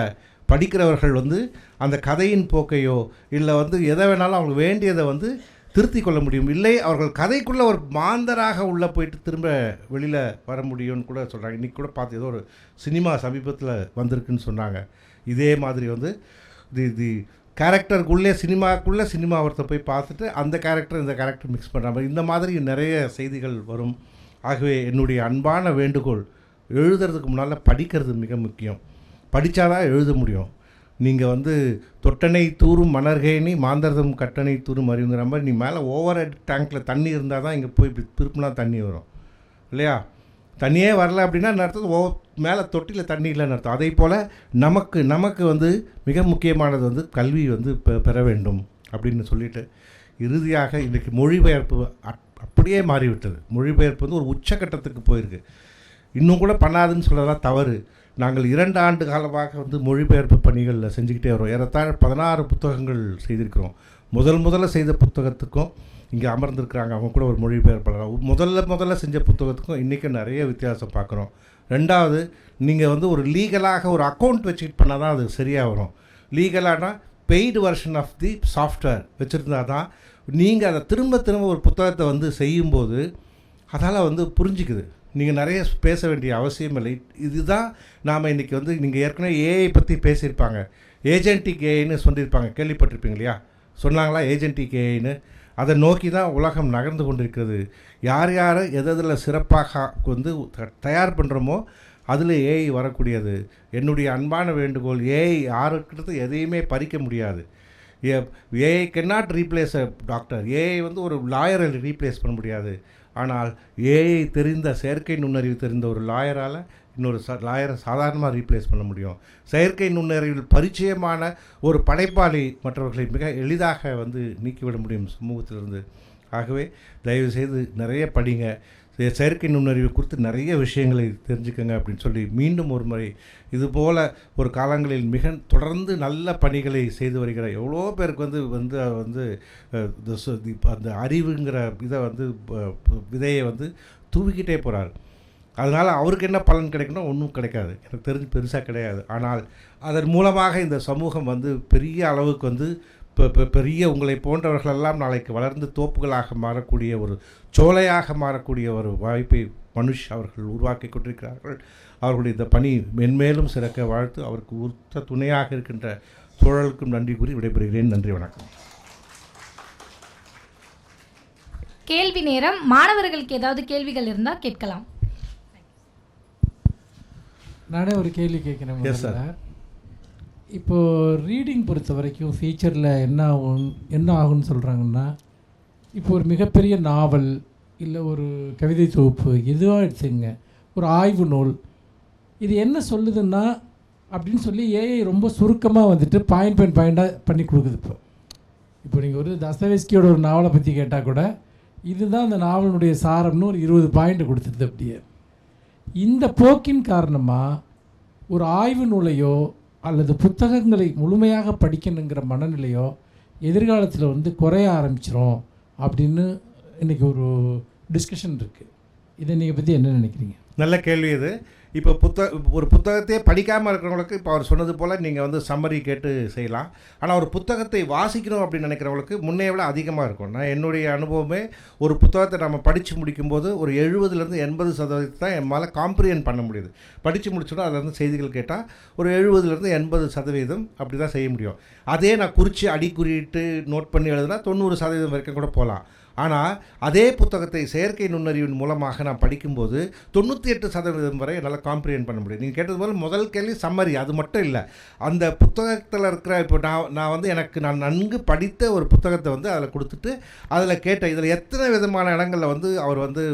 படிக்கிறவர்கள் வந்து அந்த கதையின் போக்கையோ இல்லை வந்து எதை வேணாலும் அவங்களுக்கு வேண்டியதை வந்து திருத்தி கொள்ள முடியும். இல்லை அவர்கள் கதைக்குள்ளே ஒரு மாந்தராக உள்ளே போயிட்டு திரும்ப வெளியில் வர முடியும்னு கூட சொல்கிறாங்க. இன்றைக்கி கூட பார்த்து ஏதோ ஒரு சினிமா சமீபத்தில் வந்திருக்குன்னு சொன்னாங்க. இதே மாதிரி வந்து தி கேரக்டருக்குள்ளே சினிமா ஒருத்தர் போய் பார்த்துட்டு அந்த கேரக்டர் இந்த கேரக்டர் மிக்ஸ் பண்ணுற மாதிரி இந்த மாதிரி நிறைய செய்திகள் வரும். ஆகவே என்னுடைய அன்பான வேண்டுகோள், எழுதுறதுக்கு முன்னால் படிக்கிறது மிக முக்கியம். படித்தாதான் எழுத முடியும். நீங்கள் வந்து தொட்டனை தூரும் மணர்கேணி மாந்தர்தம் கட்டணை தூரும் அறிவுங்கிற மாதிரி, நீ மேலே ஓவர் ஹெட் டேங்க்கில் தண்ணி இருந்தால் தான் இங்கே போய் இப்படி திருப்பினா தண்ணி வரும் இல்லையா? தண்ணியே வரல அப்படின்னா அர்த்தம் மேலே தொட்டியில் தண்ணி இல்லைன்னு அர்த்தம். அதே போல் நமக்கு வந்து மிக முக்கியமானது வந்து கல்வி வந்து பெற வேண்டும் அப்படின்னு சொல்லிட்டு, இறுதியாக இன்றைக்கி மொழிபெயர்ப்பு அப்படியே மாறிவிட்டது. மொழிபெயர்ப்பு வந்து ஒரு உச்சக்கட்டத்துக்கு போயிருக்கு. இன்னும் கூட பண்ணாதுன்னு சொல்கிறதா தவறு. நாங்கள் 2 ஆண்டு காலமாக வந்து மொழிபெயர்ப்பு பணிகளில் செஞ்சுக்கிட்டே வரோம். ஏறத்தாழ 16 புத்தகங்கள் செய்திருக்கிறோம். முதல்ல செய்த புத்தகத்துக்கும் இங்கே அமர்ந்திருக்கிறாங்க அவங்க கூட ஒரு மொழிபெயர்ப்பாளர், முதல்ல செஞ்ச புத்தகத்துக்கும் இன்றைக்கும் நிறைய வித்தியாசம் பார்க்குறோம். 2வது, நீங்கள் வந்து ஒரு லீகலாக ஒரு அக்கௌண்ட் வச்சுக்கிட்டு பண்ணால் தான் அது சரியாக வரும். லீகலானா paid version of the software வச்சுருந்தா தான் நீங்கள் அதை திரும்ப திரும்ப ஒரு புத்தகத்தை வந்து செய்யும்போது அதால் வந்து புரிஞ்சிக்குது. நீங்கள் நிறைய பேச வேண்டிய அவசியம் இல்லை. இதுதான் நாம் இன்றைக்கி வந்து நீங்கள் ஏற்கனவே ஏஐ பற்றி பேசியிருப்பாங்க, ஏஜென்டிக் ஏஐன்னு சொல்லியிருப்பாங்க, கேள்விப்பட்டிருப்பீங்க இல்லையா? சொன்னாங்களா ஏஜென்டிக் ஏஐன்னு? அதை நோக்கி தான் உலகம் நகர்ந்து கொண்டிருக்கிறது. யார் யார் எதில் சிறப்பாக வந்து தயார் பண்ணுறோமோ அதில் ஏஐ வரக்கூடியது. என்னுடைய அன்பான வேண்டுகோள், ஏஐ யாருக்கிட்ட எதையுமே பறிக்க முடியாது. ஏஐ cannot ரீப்ளேஸ் அ டாக்டர். ஏஐ வந்து ஒரு லாயரை ரீப்ளேஸ் பண்ண முடியாது. ஆனால் ஏஐ தெரிந்த, செயற்கை நுண்ணறிவு தெரிந்த ஒரு லாயரால் இன்னொரு லாயரை சாதாரணமாக ரீப்ளேஸ் பண்ண முடியும். செயற்கை நுண்ணறிவில் பரிச்சயமான ஒரு படைப்பாளி மற்றவர்களை மிக எளிதாக வந்து நீக்கிவிட முடியும் சமூகத்திலிருந்து. ஆகவே தயவுசெய்து நிறைய படிங்க, செயற்கை நுண்ணறிவு குறித்து நிறைய விஷயங்களை தெரிஞ்சுக்கங்க அப்படின்னு சொல்லி மீண்டும் ஒரு முறை இதுபோல் ஒரு காலங்களில் மிக தொடர்ந்து நல்ல பணிகளை செய்து வருகிற எவ்வளோ பேருக்கு வந்து வந்து வந்து அந்த அறிவுங்கிற இதை வந்து விதையை வந்து தூவிக்கிட்டே போகிறார். அதனால் அவருக்கு என்ன பலன் கிடைக்கணும்? ஒன்றும் கிடைக்காது, எனக்கு தெரிஞ்சு பெருசாக கிடையாது. ஆனால் அதன் மூலமாக இந்த சமூகம் வந்து பெரிய அளவுக்கு வந்து பெரிய உங்களை போன்றவர்களெல்லாம் நாளைக்கு வளர்ந்து தோப்புகளாக மாறக்கூடிய ஒரு சோலையாக மாறக்கூடிய ஒரு வாய்ப்பை அவர்கள் உருவாக்கி கொண்டிருக்கிறார்கள். அவர்களுடைய இந்த பணி மென்மேலும் சிறக்க வாழ்த்து. அவருக்கு உற்ற துணையாக இருக்கின்ற சூழலுக்கும் நன்றி கூறி விடைபெறுகிறேன். நன்றி, வணக்கம். கேள்வி நேரம். மாணவர்களுக்கு ஏதாவது கேள்விகள் இருந்தால் கேட்கலாம். நானே ஒரு கேள்வி கேட்குறேன். Yes sir. இப்போது ரீடிங் பொறுத்த வரைக்கும் ஃபியூச்சரில் என்ன ஆகும்னு சொல்கிறாங்கன்னா, இப்போ ஒரு மிகப்பெரிய நாவல் இல்லை ஒரு கவிதை தொகுப்பு எதுவாக எடுத்துங்க, ஒரு ஆய்வு நூல், இது என்ன சொல்லுதுன்னா அப்படின்னு சொல்லி ஏஐ ரொம்ப சுருக்கமாக வந்துட்டு பாயிண்டாக பண்ணி கொடுக்குது. இப்போ நீங்கள் ஒரு தஸ்தவேஸ்கியோட ஒரு நாவலை பற்றி கேட்டால் கூட இதுதான் அந்த நாவலுடைய சாரம்னு ஒரு 20 பாயிண்ட் கொடுத்துருது. அப்படியே இந்த போக்கின் காரணமாக ஒரு ஆய்வு நூலையோ அல்லது புத்தகங்களை முழுமையாக படிக்கணுங்கிற மனநிலையோ எதிர்காலத்தில் வந்து குறைய ஆரம்பிச்சிரும் அப்படின்னு இன்றைக்கி ஒரு டிஸ்கஷன் இருக்குது. இதை நீங்கள் பற்றி என்ன நினைக்கிறீங்க? நல்ல கேள்வி இது. இப்போ ஒரு புத்தகத்தையே படிக்காமல் இருக்கிறவங்களுக்கு இப்போ அவர் சொன்னது போல் நீங்கள் வந்து சம்மரி கேட்டு செய்யலாம். ஆனால் ஒரு புத்தகத்தை வாசிக்கணும் அப்படின்னு நினைக்கிறவங்களுக்கு முன்னே விட அதிகமாக இருக்கும். நான் என்னுடைய அனுபவமே, ஒரு புத்தகத்தை நம்ம படித்து முடிக்கும்போது ஒரு 70% 80% தான் என்னால் காம்ப்ரிஹெண்ட் பண்ண முடியுது. படித்து முடிச்சோன்னா அதில் இருந்து செய்திகள் கேட்டால் ஒரு 70% 80% அப்படி தான் செய்ய முடியும். அதே நான் குறித்து அடிக்குறிட்டு நோட் பண்ணி எழுதுனா 90% வரைக்கும் கூட போகலாம். ஆனால் அதே புத்தகத்தை செயற்கை நுண்ணறிவின் மூலமாக நான் படிக்கும்போது 98% வரை என்னால் காம்ப்ரிஹெண்ட் பண்ண முடியும். நீங்கள் கேட்டது போல் முதல் கேள்வி சம்மரி, அது மட்டும் இல்லை. அந்த புத்தகத்தில் இருக்கிற இப்போ நான் வந்து நான் நன்கு படித்த ஒரு புத்தகத்தை வந்து அதில் கொடுத்துட்டு அதில் கேட்டேன், இதில் எத்தனை விதமான இடங்களில் வந்து அவர் வந்து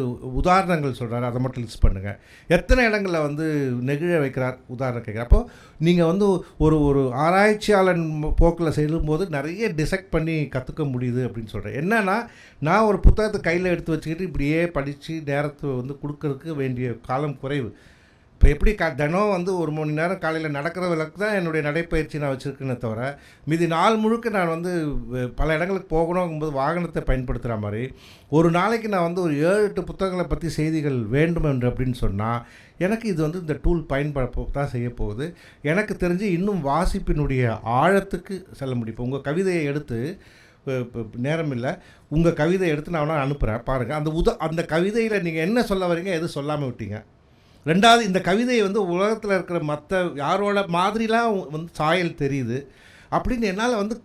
உதாரணங்கள் சொல்கிறார், அதை மட்டும் லிஸ்ட் பண்ணுங்கள். எத்தனை இடங்களில் வந்து நெகிழ வைக்கிறார், உதாரணம் கேட்குறார். அப்போது நீங்கள் வந்து ஒரு ஆராய்ச்சியாளன் போக்கில் செல்லும்போது நிறைய டிசெக்ட் பண்ணி கற்றுக்க முடியுது அப்படின்னு சொல்கிறேன். என்னென்னா, நான் ஒரு புத்தகத்தை கையில் எடுத்து வச்சுக்கிட்டு இப்படியே படித்து நேரத்தை வந்து கொடுக்கறதுக்கு வேண்டிய காலம் குறைவு. இப்போ எப்படி தினம் வந்து 1 மணி நேரம் காலையில் நடக்கிற விளக்கு தான் என்னுடைய நடைப்பயிற்சி நான் வச்சுருக்கேனே தவிர, மீதி நாள் முழுக்க நான் வந்து பல இடங்களுக்கு போகணுங்கும்போது வாகனத்தை பயன்படுத்துகிற மாதிரி ஒரு நாளைக்கு நான் வந்து ஒரு 7-8 புத்தகங்களை பற்றி செய்திகள் வேண்டும் என்று அப்படின்னு சொன்னால் எனக்கு இது வந்து இந்த டூல் பயன்பட தான் செய்ய போகுது. எனக்கு தெரிஞ்சு இன்னும் வாசிப்பினுடைய ஆழத்துக்கு செல்ல முடியும். இப்போ உங்கள் கவிதையை எடுத்து, நேரம் இல்லை, உங்கள் கவிதை எடுத்து நான் வேணால் அனுப்புகிறேன் பாருங்கள். அந்த கவிதையில் நீங்கள் என்ன சொல்ல வரீங்க, எது சொல்லாமல் விட்டீங்க. ரெண்டாவது, இந்த கவிதையை வந்து உலகத்தில் இருக்கிற மற்ற யாரோட மாதிரிலாம் வந்து சாயல் தெரியுது அப்படின்னு என்னால் வந்து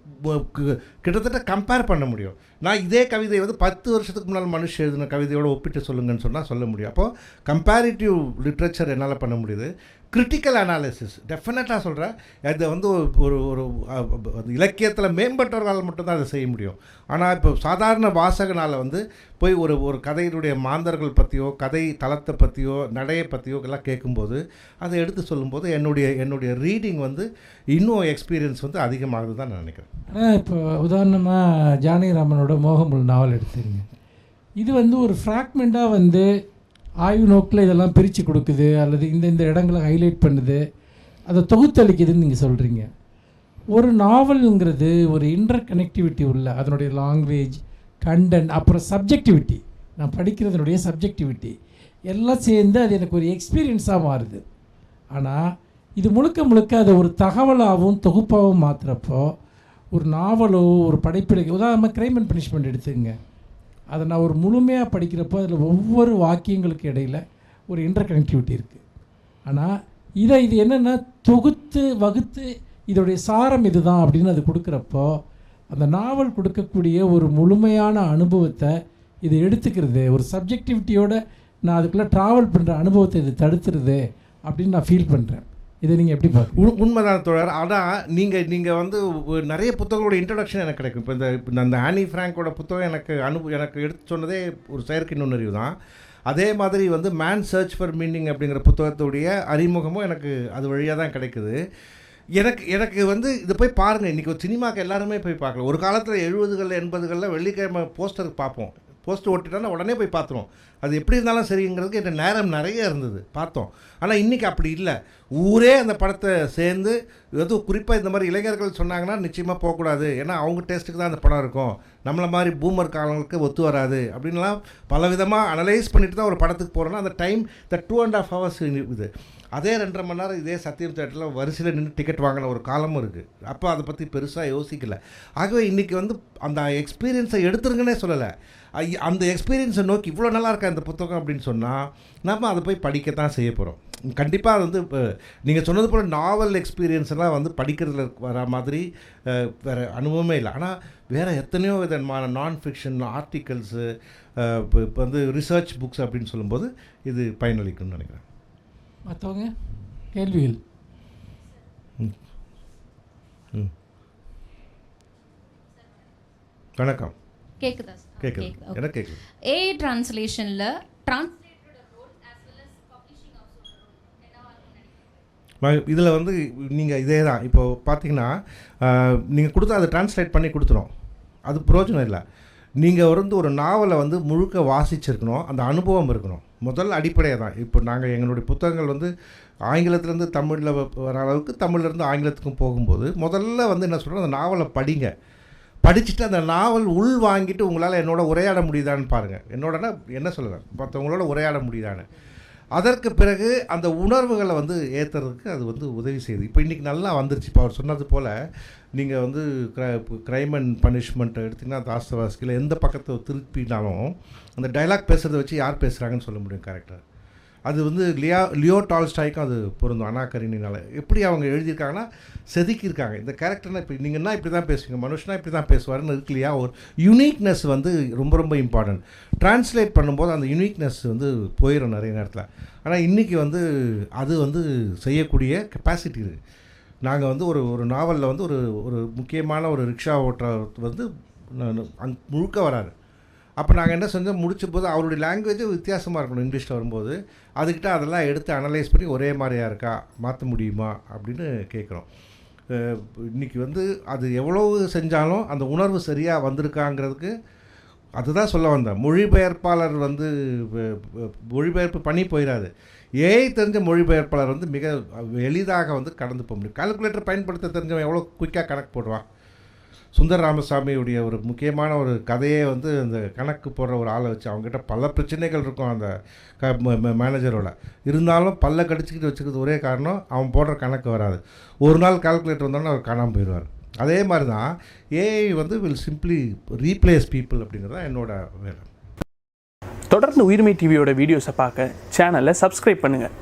கிட்டத்தட்ட கம்பேர் பண்ண முடியும். நான் இதே கவிதையை வந்து 10 வருஷத்துக்கு முன்னால் மனுஷன் எழுதின கவிதையோடு ஒப்பிட்டு சொல்லுங்கன்னு சொன்னால் சொல்ல முடியும். அப்போது கம்பேரிட்டிவ் லிட்ரேச்சர் என்னால் பண்ண முடியுது. கிரிட்டிக்கல் அனாலிசிஸ் டெஃபினட்டாக சொல்கிறேன், இதை வந்து ஒரு இலக்கியத்தில் மேம்பட்டவர்களால் மட்டும்தான் அதை செய்ய முடியும். ஆனால் இப்போ சாதாரண வாசகனால் வந்து போய் ஒரு கதையினுடைய மாந்தர்கள் பற்றியோ கதை தளத்தை பற்றியோ நடையை பற்றியோ எல்லாம் கேட்கும்போது அதை எடுத்து சொல்லும்போது என்னுடைய ரீடிங் வந்து இன்னும் எக்ஸ்பீரியன்ஸ் வந்து அதிகமாகுது தான் நான் நினைக்கிறேன். ஆனால் இப்போ உதாரணமாக ஜானகிராமனோட மோகமுல் நாவல் எடுத்துருங்க. இது வந்து ஒரு ஃப்ராக்மெண்ட்டாக வந்து ஆய்வு நோக்கில் இதெல்லாம் பிரித்து கொடுக்குது, அல்லது இந்த இடங்களை ஹைலைட் பண்ணுது, அதை தொகுத்தளிக்குதுன்னு நீங்கள் சொல்கிறீங்க. ஒரு நாவலுங்கிறது ஒரு இன்டர் கனெக்டிவிட்டி உள்ள, அதனுடைய லாங்குவேஜ், கண்டென்ட், அப்புறம் சப்ஜெக்டிவிட்டி, நான் படிக்கிறதுனுடைய சப்ஜெக்டிவிட்டி எல்லாம் சேர்ந்து அது எனக்கு ஒரு எக்ஸ்பீரியன்ஸாக மாறுது. ஆனால் இது முழுக்க அதை ஒரு தகவலாகவும் தொகுப்பாகவும் மாற்றுறப்போ ஒரு நாவலோ ஒரு படைப்பிலக்கியம் உதாரணமாக க்ரைம் அண்ட் பனிஷ்மெண்ட் எடுத்துக்கங்க. அதை நான் ஒரு முழுமையாக படிக்கிறப்போ அதில் ஒவ்வொரு வாக்கியங்களுக்கு இடையில் ஒரு இன்டர் கனெக்டிவிட்டி இருக்குது. ஆனால் இது என்னென்னா தொகுத்து வகுத்து இதோடைய சாரம் இதுதான் அப்படின்னு அது கொடுக்குறப்போ அந்த நாவல் கொடுக்கக்கூடிய ஒரு முழுமையான அனுபவத்தை இது எடுத்துக்கிறது, ஒரு சப்ஜெக்டிவிட்டியோட நான் அதுக்குள்ளே ட்ராவல் பண்ணுற அனுபவத்தை இது தடுத்துருது அப்படின்னு நான் ஃபீல் பண்ணுறேன். இதை நீங்கள் எப்படி பார்க்க? உண்மைதான் தோழர். ஆனால் நீங்கள் வந்து நிறைய புத்தகங்களோட இன்ட்ரடக்ஷன் எனக்கு கிடைக்கும். இப்போ அந்த ஆனி ஃப்ராங்கோட புத்தகம் எனக்கு எடுத்து சொன்னதே ஒரு செயற்கை நுண்ணறிவு தான். அதே மாதிரி வந்து மேன் சர்ச் ஃபார் மீனிங் அப்படிங்கிற புத்தகத்துடைய அறிமுகமும் எனக்கு அது வழியாக தான் கிடைக்குது. எனக்கு வந்து இதை போய் பாருங்கள். இன்றைக்கி ஒரு சினிமாவுக்கு எல்லாருமே போய் பார்க்கலாம். ஒரு காலத்தில் 70கள் 80களில் வெள்ளிக்கிழமை போஸ்டருக்கு பார்ப்போம். போஸ்டர் ஓட்டிட்டோன்னா உடனே போய் பார்த்துருவோம். அது எப்படி இருந்தாலும் சரிங்கிறதுக்கு என் நேரம் நிறைய இருந்தது, பார்த்தோம். ஆனால் இன்றைக்கி அப்படி இல்லை. ஊரே அந்த படத்தை சேர்ந்து எதுவும் குறிப்பாக இந்த மாதிரி இளைஞர்கள் சொன்னாங்கன்னா நிச்சயமாக போகக்கூடாது, ஏன்னா அவங்க டேஸ்ட்டுக்கு தான் அந்த படம் இருக்கும், நம்மளை மாதிரி பூமர் காலங்களுக்கு ஒத்து வராது அப்படின்லாம் பலவிதமாக அனலைஸ் பண்ணிட்டு தான் ஒரு படத்துக்கு போகிறோன்னா அந்த டைம் இந்த 2.5 hours இது. அதே 2.5 மணி நேரம் இதே சத்தியம் தேட்டரில் வரிசையில் நின்று டிக்கெட் வாங்கின ஒரு காலமும் இருக்குது. அப்போ அதை பற்றி பெருசாக யோசிக்கலை. ஆகவே இன்றைக்கி வந்து அந்த எக்ஸ்பீரியன்ஸை எடுத்துருங்கன்னே சொல்லலை. அந்த எக்ஸ்பீரியன்ஸை நோக்கி இவ்வளோ நல்லா இருக்கா இந்த புத்தகம் அப்படின்னு சொன்னால் நம்ம அதை போய் படிக்கத்தான் செய்ய போகிறோம். கண்டிப்பாக அது வந்து இப்போ நீங்கள் சொன்னது போல் நாவல் எக்ஸ்பீரியன்ஸ்லாம் வந்து படிக்கிறதுல வர மாதிரி வேறு அனுபவமே இல்லை. ஆனால் வேறு எத்தனையோ விதமான நான் ஃபிக்ஷன் ஆர்டிகல்ஸு இப்போ வந்து ரிசர்ச் புக்ஸ் அப்படின்னு சொல்லும்போது இது பயனளிக்கும்னு நினைக்கிறேன். மற்றவங்க கேள்விகள்? வணக்கம். கேக்குதா? கேட்குது, எனக்கு கேட்குது. ஏஐ டிரான்ஸ்லேஷனில் இதில் வந்து நீங்கள் இதே தான் இப்போது பார்த்தீங்கன்னா நீங்கள் கொடுத்தா அதை டிரான்ஸ்லேட் பண்ணி கொடுத்துரும், அது பிரயோஜனம் இல்லை. நீங்கள் வந்து ஒரு நாவலை வந்து முழுக்க வாசிச்சிருக்கணும், அந்த அனுபவம் இருக்கணும். முதல் அடிப்படையாக தான். இப்போ நாங்கள் எங்களுடைய புத்தகங்கள் வந்து ஆங்கிலத்துலேருந்து தமிழில் வர அளவுக்கு தமிழ்லேருந்து ஆங்கிலத்துக்கும் போகும்போது முதல்ல வந்து என்ன சொல்கிறோம், அந்த நாவலை படிங்க. படிச்சுட்டு அந்த நாவல் உள் வாங்கிட்டு உங்களால் என்னோட உரையாட முடியுதான்னு பாருங்கள். என்னோடனா என்ன சொல்லுவேன், மற்றவங்களோட உரையாட முடியுதான்னு. அதற்கு பிறகு அந்த உணர்வுகளை வந்து ஏற்றுறதுக்கு அது வந்து உதவி செய்யுது. இப்போ இன்றைக்கி நல்லா வந்துருச்சு. இப்போ அவர் சொன்னது போல் நீங்கள் வந்து க்ரைம் அண்ட் பனிஷ்மெண்ட்டை எடுத்திங்கன்னா தாஸ்தவாஸ்கியில் எந்த பக்கத்தை திருப்பினாலும் அந்த டைலாக் பேசுகிறத வச்சு யார் பேசுகிறாங்கன்னு சொல்ல முடியும் கேரக்டர். அது வந்து லியோ டால்ஸ்டாய்க்கும் அது பொருந்தும். அண்ணா கரீனினால் எப்படி அவங்க எழுதியிருக்காங்கன்னா செதுக்கியிருக்காங்க இந்த கேரக்டர்னா. இப்போ நீங்கன்னா இப்படி தான் பேசுவீங்க, மனுஷனா இப்படி தான் பேசுவாருன்னு இருக்கு இல்லையா. ஒரு யூனிக்னஸ் வந்து ரொம்ப ரொம்ப இம்பார்ட்டன்ட். ட்ரான்ஸ்லேட் பண்ணும்போது அந்த யூனிக்னஸ் வந்து போயிடும் நிறைய நேரத்தில். ஆனால் இன்றைக்கி வந்து அது வந்து செய்யக்கூடிய கெப்பாசிட்டி இருக்குது. நாங்கள் வந்து ஒரு நாவலில் வந்து ஒரு முக்கியமான ஒரு ரிக்ஷா ஓட்டுறவர் வந்து முழுக்க வராரு. அப்போ நாங்கள் என்ன செஞ்சோம், முடிச்ச போது அவருடைய லாங்குவேஜும் வித்தியாசமாக இருக்கணும். இங்கிலீஷில் வரும்போது அதுக்கிட்ட அதெல்லாம் எடுத்து அனலைஸ் பண்ணி ஒரே மாதிரியாக இருக்கா, மாற்ற முடியுமா அப்படின்னு கேட்குறோம். இன்றைக்கி வந்து அது எவ்வளவு செஞ்சாலும் அந்த உணர்வு சரியாக வந்திருக்காங்கிறதுக்கு அதுதான் சொல்ல வந்தேன். மொழிபெயர்ப்பாளர் வந்து மொழிபெயர்ப்பு பண்ணி போயிடாது. ஏஐ தெரிஞ்ச மொழிபெயர்ப்பாளர் வந்து மிக எளிதாக வந்து கடந்து போக முடியும். கால்குலேட்டர் பயன்படுத்த தெரிஞ்சவன் எவ்வளோ குயிக்காக கணக்கு போடுவான். சுந்தர் ராமசாமியுடைய ஒரு முக்கியமான ஒரு கதையே வந்து அந்த கணக்கு போடுற ஒரு ஆளை வச்சு, அவங்ககிட்ட பல பிரச்சனைகள் இருக்கும் அந்த மேனேஜரோட. இருந்தாலும் பல்ல கடிச்சிக்கிட்டு வச்சுக்கிறது ஒரே காரணம், அவன் போடுற கணக்கு வராது. ஒரு நாள் கால்குலேட்டர் வந்தோடனே அவர் காணாமல் போயிடுவார். அதே மாதிரி தான் ஏஐ வந்து வில் சிம்பிளி ரீப்ளேஸ் பீப்புள் அப்படிங்கிறது தான் என்னோட வேலை. தொடர்ந்து உயிர்மை டிவியோட வீடியோஸை பார்க்க சேனலை சப்ஸ்கிரைப் பண்ணுங்கள்.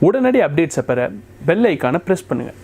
உடனடி அப்டேட்ஸை பெற பெல் ஐக்கானை ப்ரெஸ் பண்ணுங்கள்.